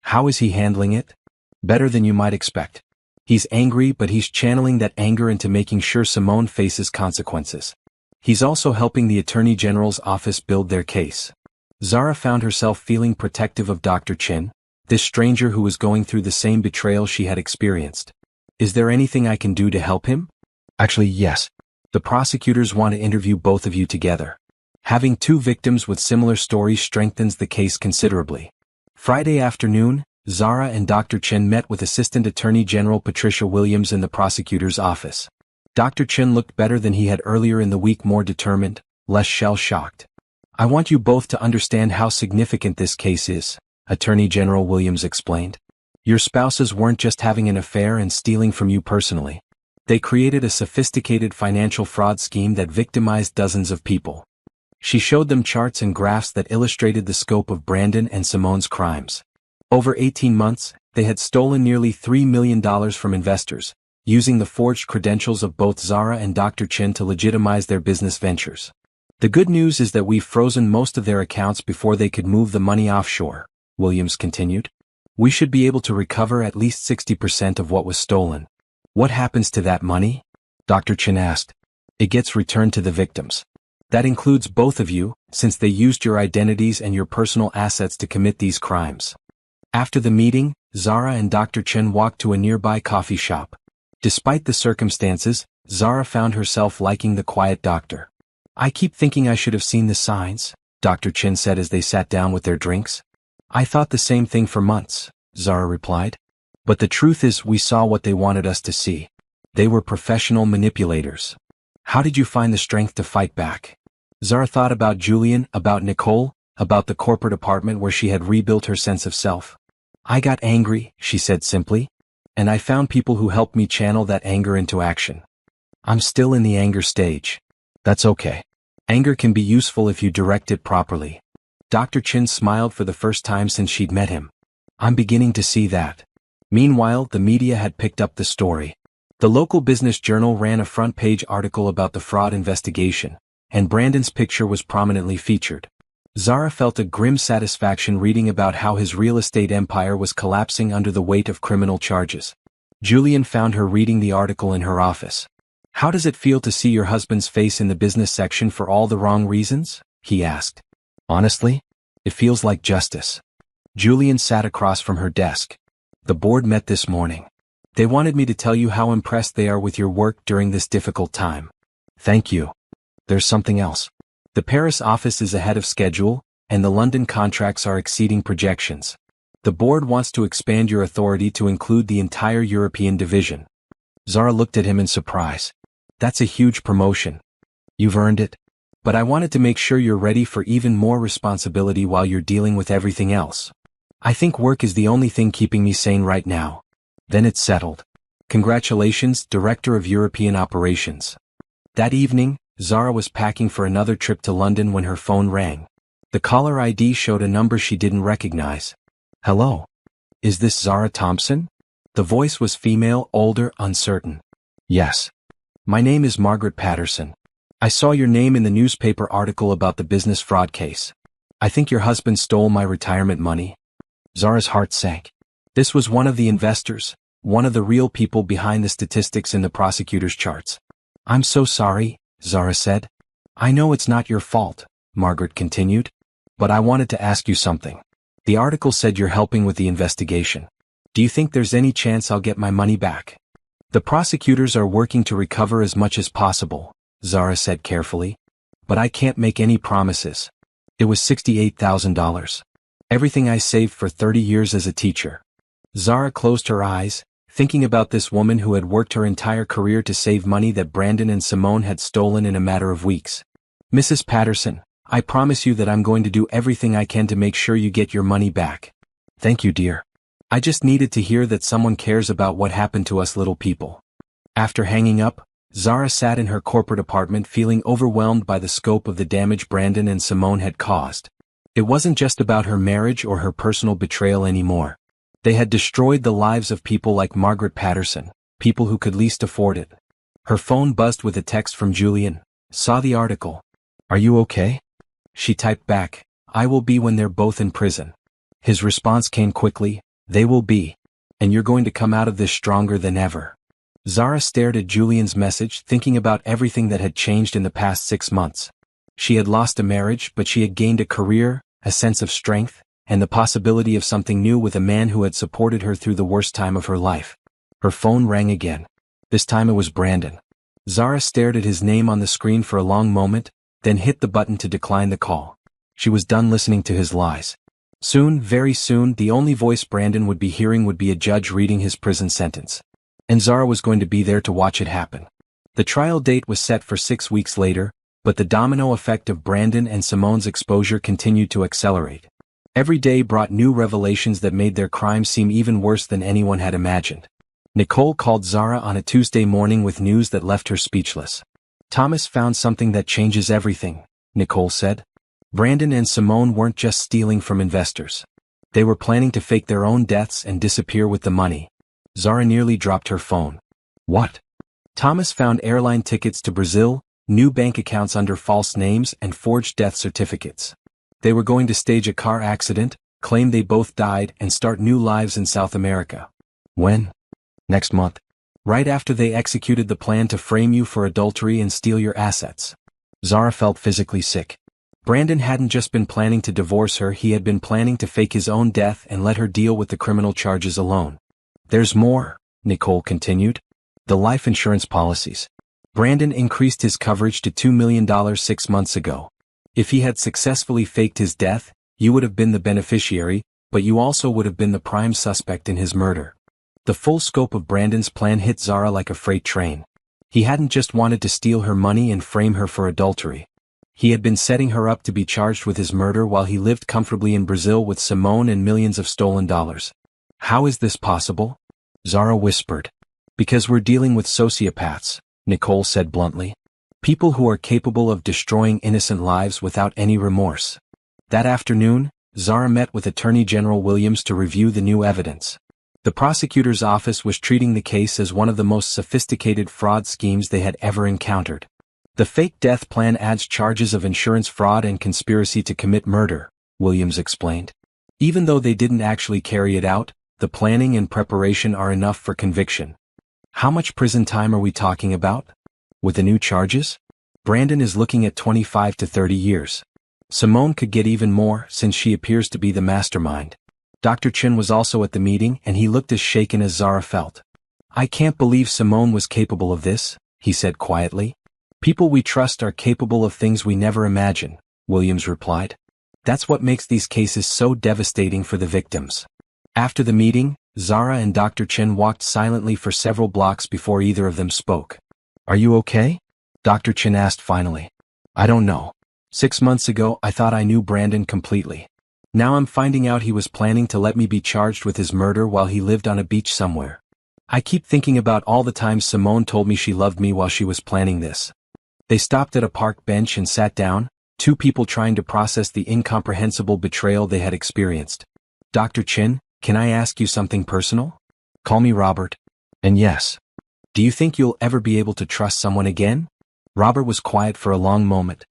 "How is he handling it?" "Better than you might expect. He's angry, but he's channeling that anger into making sure Simone faces consequences. He's also helping the Attorney General's office build their case." Zara found herself feeling protective of Dr. Chen, this stranger who was going through the same betrayal she had experienced. "Is there anything I can do to help him?" "Actually, yes. The prosecutors want to interview both of you together. Having two victims with similar stories strengthens the case considerably." Friday afternoon, Zara and Dr. Chen met with Assistant Attorney General Patricia Williams in the prosecutor's office. Dr. Chen looked better than he had earlier in the week, more determined, less shell-shocked. "I want you both to understand how significant this case is," Attorney General Williams explained. "Your spouses weren't just having an affair and stealing from you personally. They created a sophisticated financial fraud scheme that victimized dozens of people." She showed them charts and graphs that illustrated the scope of Brandon and Simone's crimes. Over 18 months, they had stolen nearly $3 million from investors, using the forged credentials of both Zara and Dr. Chen to legitimize their business ventures. "The good news is that we've frozen most of their accounts before they could move the money offshore," Williams continued. "We should be able to recover at least 60% of what was stolen." "What happens to that money?" Dr. Chen asked. "It gets returned to the victims. That includes both of you, since they used your identities and your personal assets to commit these crimes." After the meeting, Zara and Dr. Chen walked to a nearby coffee shop. Despite the circumstances, Zara found herself liking the quiet doctor. "I keep thinking I should have seen the signs," Dr. Chen said as they sat down with their drinks. "I thought the same thing for months," Zara replied. "But the truth is we saw what they wanted us to see. They were professional manipulators." "How did you find the strength to fight back?" Zara thought about Julian, about Nicole, about the corporate apartment where she had rebuilt her sense of self. "I got angry," she said simply. "And I found people who helped me channel that anger into action. I'm still in the anger stage. That's okay. Anger can be useful if you direct it properly." Dr. Chin smiled for the first time since she'd met him. "I'm beginning to see that." Meanwhile, the media had picked up the story. The local business journal ran a front-page article about the fraud investigation, and Brandon's picture was prominently featured. Zara felt a grim satisfaction reading about how his real estate empire was collapsing under the weight of criminal charges. Julian found her reading the article in her office. "How does it feel to see your husband's face in the business section for all the wrong reasons?" he asked. "Honestly, it feels like justice." Julian sat across from her desk. "The board met this morning. They wanted me to tell you how impressed they are with your work during this difficult time." "Thank you. There's something else. The Paris office is ahead of schedule, and the London contracts are exceeding projections." The board wants to expand your authority to include the entire European division. Zara looked at him in surprise. That's a huge promotion. You've earned it. But I wanted to make sure you're ready for even more responsibility while you're dealing with everything else. I think work is the only thing keeping me sane right now. Then it's settled. Congratulations, Director of European Operations. That evening, Zara was packing for another trip to London when her phone rang. The caller ID showed a number she didn't recognize. Hello? Is this Zara Thompson? The voice was female, older, uncertain. Yes. My name is Margaret Patterson. I saw your name in the newspaper article about the business fraud case. I think your husband stole my retirement money. Zara's heart sank. This was one of the investors, one of the real people behind the statistics in the prosecutor's charts. I'm so sorry, Zara said. I know it's not your fault, Margaret continued. But I wanted to ask you something. The article said you're helping with the investigation. Do you think there's any chance I'll get my money back? The prosecutors are working to recover as much as possible, Zara said carefully. But I can't make any promises. It was $68,000. Everything I saved for 30 years as a teacher. Zara closed her eyes, thinking about this woman who had worked her entire career to save money that Brandon and Simone had stolen in a matter of weeks. Mrs. Patterson, I promise you that I'm going to do everything I can to make sure you get your money back. Thank you, dear. I just needed to hear that someone cares about what happened to us little people. After hanging up, Zara sat in her corporate apartment feeling overwhelmed by the scope of the damage Brandon and Simone had caused. It wasn't just about her marriage or her personal betrayal anymore. They had destroyed the lives of people like Margaret Patterson, people who could least afford it. Her phone buzzed with a text from Julian. Saw the article. Are you okay? She typed back, I will be when they're both in prison. His response came quickly, they will be. And you're going to come out of this stronger than ever. Zara stared at Julian's message, thinking about everything that had changed in the past 6 months. She had lost a marriage, but she had gained a career, a sense of strength, and the possibility of something new with a man who had supported her through the worst time of her life. Her phone rang again. This time it was Brandon. Zara stared at his name on the screen for a long moment, then hit the button to decline the call. She was done listening to his lies. Soon, very soon, the only voice Brandon would be hearing would be a judge reading his prison sentence. And Zara was going to be there to watch it happen. The trial date was set for 6 weeks later, but the domino effect of Brandon and Simone's exposure continued to accelerate. Every day brought new revelations that made their crimes seem even worse than anyone had imagined. Nicole called Zara on a Tuesday morning with news that left her speechless. Thomas found something that changes everything, Nicole said. Brandon and Simone weren't just stealing from investors. They were planning to fake their own deaths and disappear with the money. Zara nearly dropped her phone. What? Thomas found airline tickets to Brazil, new bank accounts under false names, and forged death certificates. They were going to stage a car accident, claim they both died, and start new lives in South America. When? Next month. Right after they executed the plan to frame you for adultery and steal your assets. Zara felt physically sick. Brandon hadn't just been planning to divorce her, he had been planning to fake his own death and let her deal with the criminal charges alone. There's more, Nicole continued. The life insurance policies. Brandon increased his coverage to $2 million 6 months ago. If he had successfully faked his death, you would have been the beneficiary, but you also would have been the prime suspect in his murder. The full scope of Brandon's plan hit Zara like a freight train. He hadn't just wanted to steal her money and frame her for adultery. He had been setting her up to be charged with his murder while he lived comfortably in Brazil with Simone and millions of stolen dollars. How is this possible? Zara whispered. Because we're dealing with sociopaths, Nicole said bluntly. People who are capable of destroying innocent lives without any remorse. That afternoon, Zara met with Attorney General Williams to review the new evidence. The prosecutor's office was treating the case as one of the most sophisticated fraud schemes they had ever encountered. The fake death plan adds charges of insurance fraud and conspiracy to commit murder, Williams explained. Even though they didn't actually carry it out, the planning and preparation are enough for conviction. How much prison time are we talking about? With the new charges? Brandon is looking at 25 to 30 years. Simone could get even more since she appears to be the mastermind. Dr. Chin was also at the meeting and he looked as shaken as Zara felt. I can't believe Simone was capable of this, he said quietly. People we trust are capable of things we never imagine, Williams replied. That's what makes these cases so devastating for the victims. After the meeting, Zara and Dr. Chen walked silently for several blocks before either of them spoke. "Are you okay?" Dr. Chen asked finally. "I don't know. 6 months ago I thought I knew Brandon completely. Now I'm finding out he was planning to let me be charged with his murder while he lived on a beach somewhere. I keep thinking about all the times Simone told me she loved me while she was planning this." They stopped at a park bench and sat down, two people trying to process the incomprehensible betrayal they had experienced. "Dr. Chin, can I ask you something personal?" "Call me Robert." "And yes. Do you think you'll ever be able to trust someone again?" Robert was quiet for a long moment.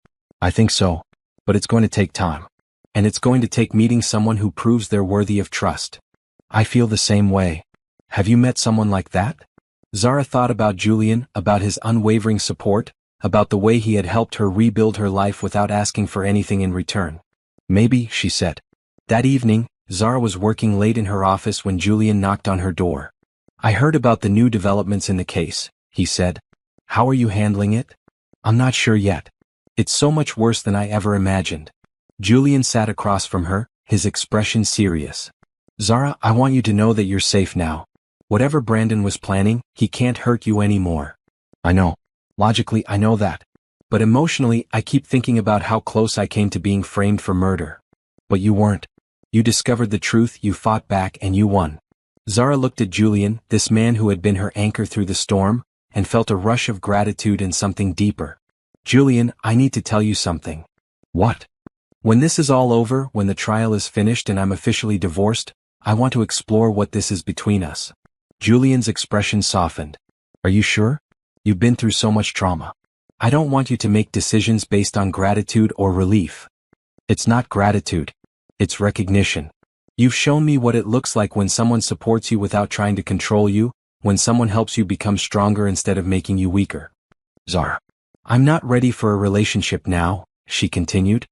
"I think so. But it's going to take time. And it's going to take meeting someone who proves they're worthy of trust." "I feel the same way. Have you met someone like that?" Zara thought about Julian, about his unwavering support, about the way he had helped her rebuild her life without asking for anything in return. "Maybe," she said. That evening, Zara was working late in her office when Julian knocked on her door. "I heard about the new developments in the case," he said. "How are you handling it?" "I'm not sure yet. It's so much worse than I ever imagined." Julian sat across from her, his expression serious. "Zara, I want you to know that you're safe now. Whatever Brandon was planning, he can't hurt you anymore." "I know. Logically, I know that. But emotionally, I keep thinking about how close I came to being framed for murder." "But you weren't. You discovered the truth, you fought back, and you won." Zara looked at Julian, this man who had been her anchor through the storm, and felt a rush of gratitude and something deeper. "Julian, I need to tell you something." "What?" "When this is all over, when the trial is finished and I'm officially divorced, I want to explore what this is between us." Julian's expression softened. "Are you sure? You've been through so much trauma. I don't want you to make decisions based on gratitude or relief." "It's not gratitude. It's recognition. You've shown me what it looks like when someone supports you without trying to control you, when someone helps you become stronger instead of making you weaker." "Zara, I'm not ready for a relationship now," she continued.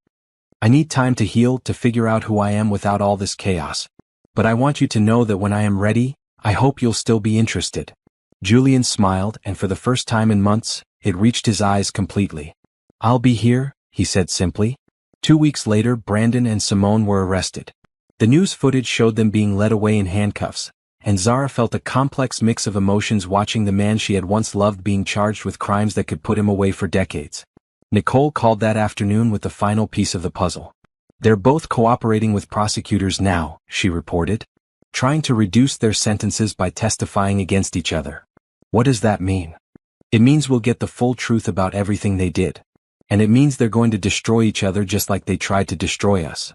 "I need time to heal, to figure out who I am without all this chaos. But I want you to know that when I am ready, I hope you'll still be interested." Julian smiled, and for the first time in months, it reached his eyes completely. "I'll be here," he said simply. 2 weeks later, Brandon and Simone were arrested. The news footage showed them being led away in handcuffs, and Zara felt a complex mix of emotions watching the man she had once loved being charged with crimes that could put him away for decades. Nicole called that afternoon with the final piece of the puzzle. "They're both cooperating with prosecutors now," she reported, "trying to reduce their sentences by testifying against each other." "What does that mean?" "It means we'll get the full truth about everything they did. And it means they're going to destroy each other just like they tried to destroy us."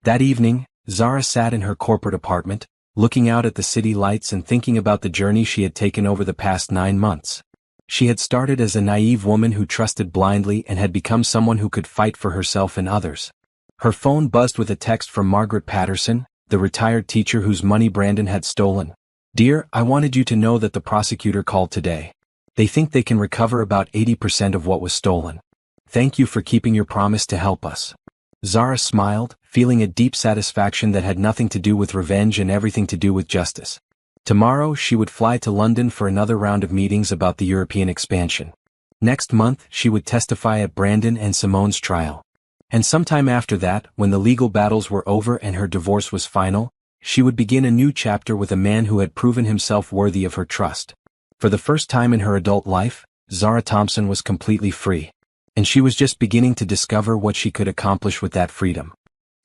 That evening, Zara sat in her corporate apartment, looking out at the city lights and thinking about the journey she had taken over the past 9 months. She had started as a naive woman who trusted blindly and had become someone who could fight for herself and others. Her phone buzzed with a text from Margaret Patterson, the retired teacher whose money Brandon had stolen. "Dear, I wanted you to know that the prosecutor called today. They think they can recover about 80% of what was stolen. Thank you for keeping your promise to help us." Zara smiled, feeling a deep satisfaction that had nothing to do with revenge and everything to do with justice. Tomorrow she would fly to London for another round of meetings about the European expansion. Next month she would testify at Brandon and Simone's trial. And sometime after that, when the legal battles were over and her divorce was final, she would begin a new chapter with a man who had proven himself worthy of her trust. For the first time in her adult life, Zara Thompson was completely free. And she was just beginning to discover what she could accomplish with that freedom.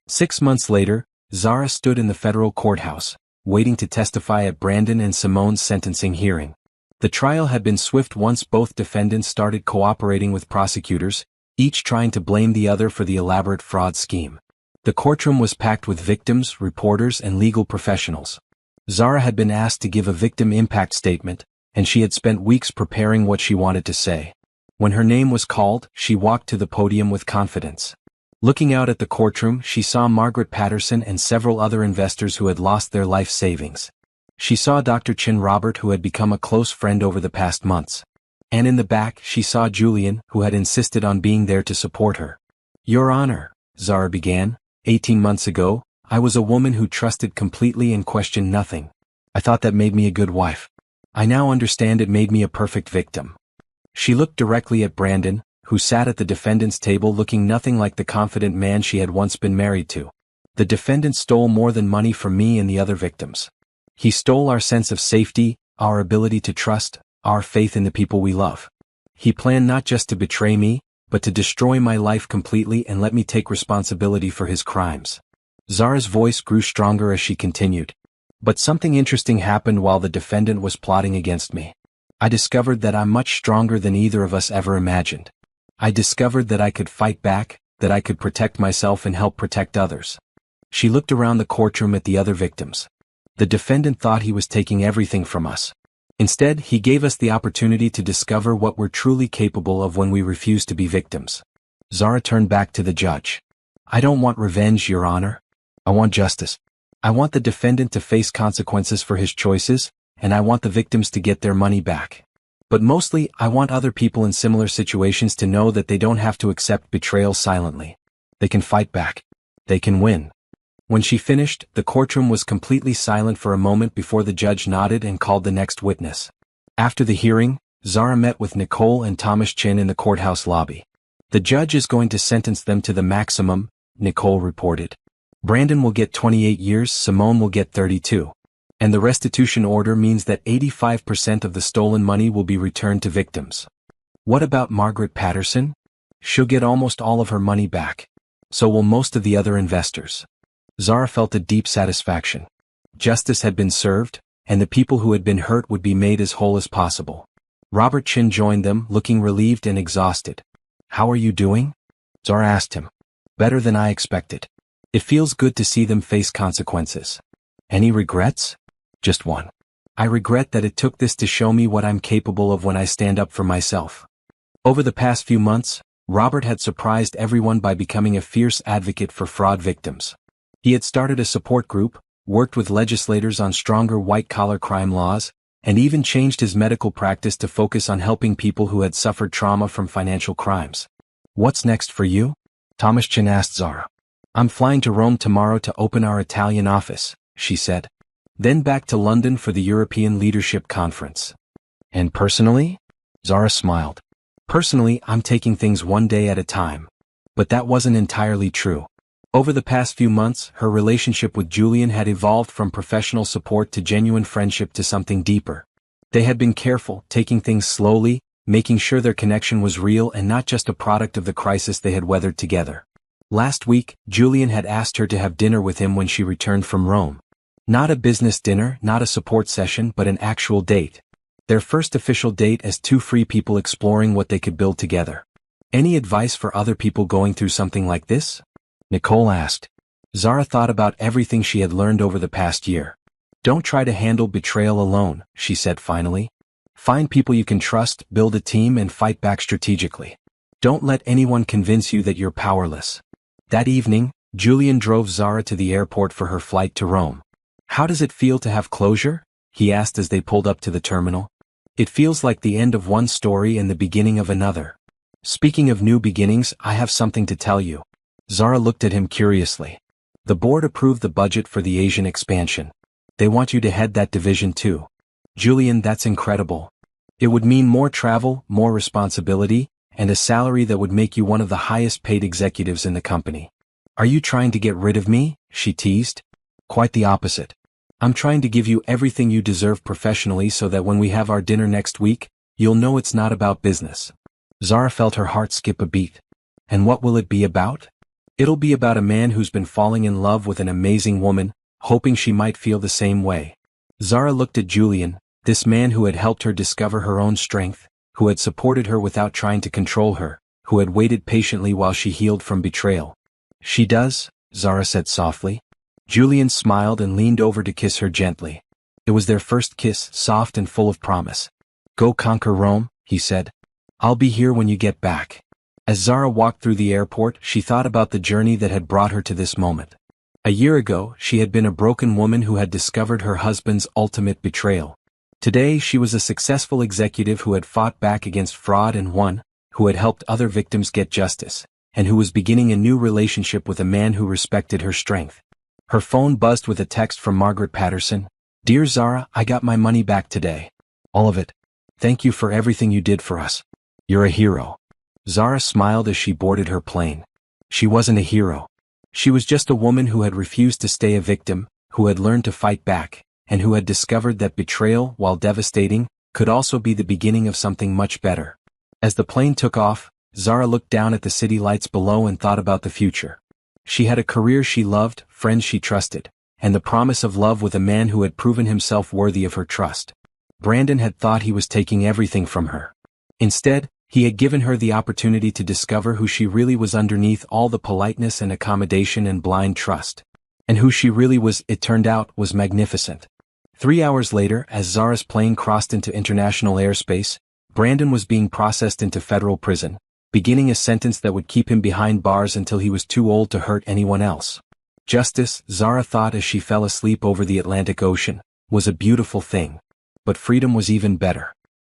6 months later, Zara stood in the federal courthouse, waiting to testify at Brandon and Simone's sentencing hearing. The trial had been swift once both defendants started cooperating with prosecutors, each trying to blame the other for the elaborate fraud scheme. The courtroom was packed with victims, reporters, and legal professionals. Zara had been asked to give a victim impact statement, and she had spent weeks preparing what she wanted to say. When her name was called, she walked to the podium with confidence. Looking out at the courtroom, she saw Margaret Patterson and several other investors who had lost their life savings. She saw Dr. Chin Robert, who had become a close friend over the past months. And in the back, she saw Julian, who had insisted on being there to support her. "Your Honor," Zara began, 18 months ago, I was a woman who trusted completely and questioned nothing. I thought that made me a good wife. I now understand it made me a perfect victim." She looked directly at Brandon, who sat at the defendant's table looking nothing like the confident man she had once been married to. The defendant stole more than money from me and the other victims. He stole our sense of safety, our ability to trust, our faith in the people we love. He planned not just to betray me, but to destroy my life completely and let me take responsibility for his crimes. Zara's voice grew stronger as she continued. But something interesting happened while the defendant was plotting against me. I discovered that I'm much stronger than either of us ever imagined. I discovered that I could fight back, that I could protect myself and help protect others. She looked around the courtroom at the other victims. The defendant thought he was taking everything from us. Instead, he gave us the opportunity to discover what we're truly capable of when we refuse to be victims. Zara turned back to the judge. I don't want revenge, Your Honor. I want justice. I want the defendant to face consequences for his choices, and I want the victims to get their money back. But mostly, I want other people in similar situations to know that they don't have to accept betrayal silently. They can fight back. They can win. When she finished, the courtroom was completely silent for a moment before the judge nodded and called the next witness. After the hearing, Zara met with Nicole and Thomas Chin in the courthouse lobby. The judge is going to sentence them to the maximum, Nicole reported. Brandon will get 28 years, Simone will get 32. And the restitution order means that 85% of the stolen money will be returned to victims. What about Margaret Patterson? She'll get almost all of her money back. So will most of the other investors. Zara felt a deep satisfaction. Justice had been served, and the people who had been hurt would be made as whole as possible. Robert Chin joined them, looking relieved and exhausted. How are you doing? Zara asked him. Better than I expected. It feels good to see them face consequences. Any regrets? Just one. I regret that it took this to show me what I'm capable of when I stand up for myself. Over the past few months, Robert had surprised everyone by becoming a fierce advocate for fraud victims. He had started a support group, worked with legislators on stronger white-collar crime laws, and even changed his medical practice to focus on helping people who had suffered trauma from financial crimes. What's next for you? Thomas Chin asked Zara. I'm flying to Rome tomorrow to open our Italian office, she said. Then back to London for the European Leadership Conference. And personally? Zara smiled. Personally, I'm taking things one day at a time. But that wasn't entirely true. Over the past few months, her relationship with Julian had evolved from professional support to genuine friendship to something deeper. They had been careful, taking things slowly, making sure their connection was real and not just a product of the crisis they had weathered together. Last week, Julian had asked her to have dinner with him when she returned from Rome. Not a business dinner, not a support session, but an actual date. Their first official date as two free people exploring what they could build together. Any advice for other people going through something like this? Nicole asked. Zara thought about everything she had learned over the past year. Don't try to handle betrayal alone, she said finally. Find people you can trust, build a team, and fight back strategically. Don't let anyone convince you that you're powerless. That evening, Julian drove Zara to the airport for her flight to Rome. How does it feel to have closure? He asked as they pulled up to the terminal. It feels like the end of one story and the beginning of another. Speaking of new beginnings, I have something to tell you. Zara looked at him curiously. The board approved the budget for the Asian expansion. They want you to head that division too. Julian, that's incredible. It would mean more travel, more responsibility, and a salary that would make you one of the highest paid executives in the company. Are you trying to get rid of me? She teased. Quite the opposite. I'm trying to give you everything you deserve professionally so that when we have our dinner next week, you'll know it's not about business. Zara felt her heart skip a beat. And what will it be about? It'll be about a man who's been falling in love with an amazing woman, hoping she might feel the same way. Zara looked at Julian, this man who had helped her discover her own strength, who had supported her without trying to control her, who had waited patiently while she healed from betrayal. She does, Zara said softly. Julian smiled and leaned over to kiss her gently. It was their first kiss, soft and full of promise. Go conquer Rome, he said. I'll be here when you get back. As Zara walked through the airport, she thought about the journey that had brought her to this moment. A year ago, she had been a broken woman who had discovered her husband's ultimate betrayal. Today, she was a successful executive who had fought back against fraud and won, who had helped other victims get justice, and who was beginning a new relationship with a man who respected her strength. Her phone buzzed with a text from Margaret Patterson. Dear Zara, I got my money back today. All of it. Thank you for everything you did for us. You're a hero. Zara smiled as she boarded her plane. She wasn't a hero. She was just a woman who had refused to stay a victim, who had learned to fight back, and who had discovered that betrayal, while devastating, could also be the beginning of something much better. As the plane took off, Zara looked down at the city lights below and thought about the future. She had a career she loved, friends she trusted, and the promise of love with a man who had proven himself worthy of her trust. Brandon had thought he was taking everything from her. Instead, he had given her the opportunity to discover who she really was underneath all the politeness and accommodation and blind trust. And who she really was, it turned out, was magnificent. 3 hours later, as Zara's plane crossed into international airspace, Brandon was being processed into federal prison, beginning a sentence that would keep him behind bars until he was too old to hurt anyone else. Justice, Zara thought as she fell asleep over the Atlantic Ocean, was a beautiful thing. But freedom was even better.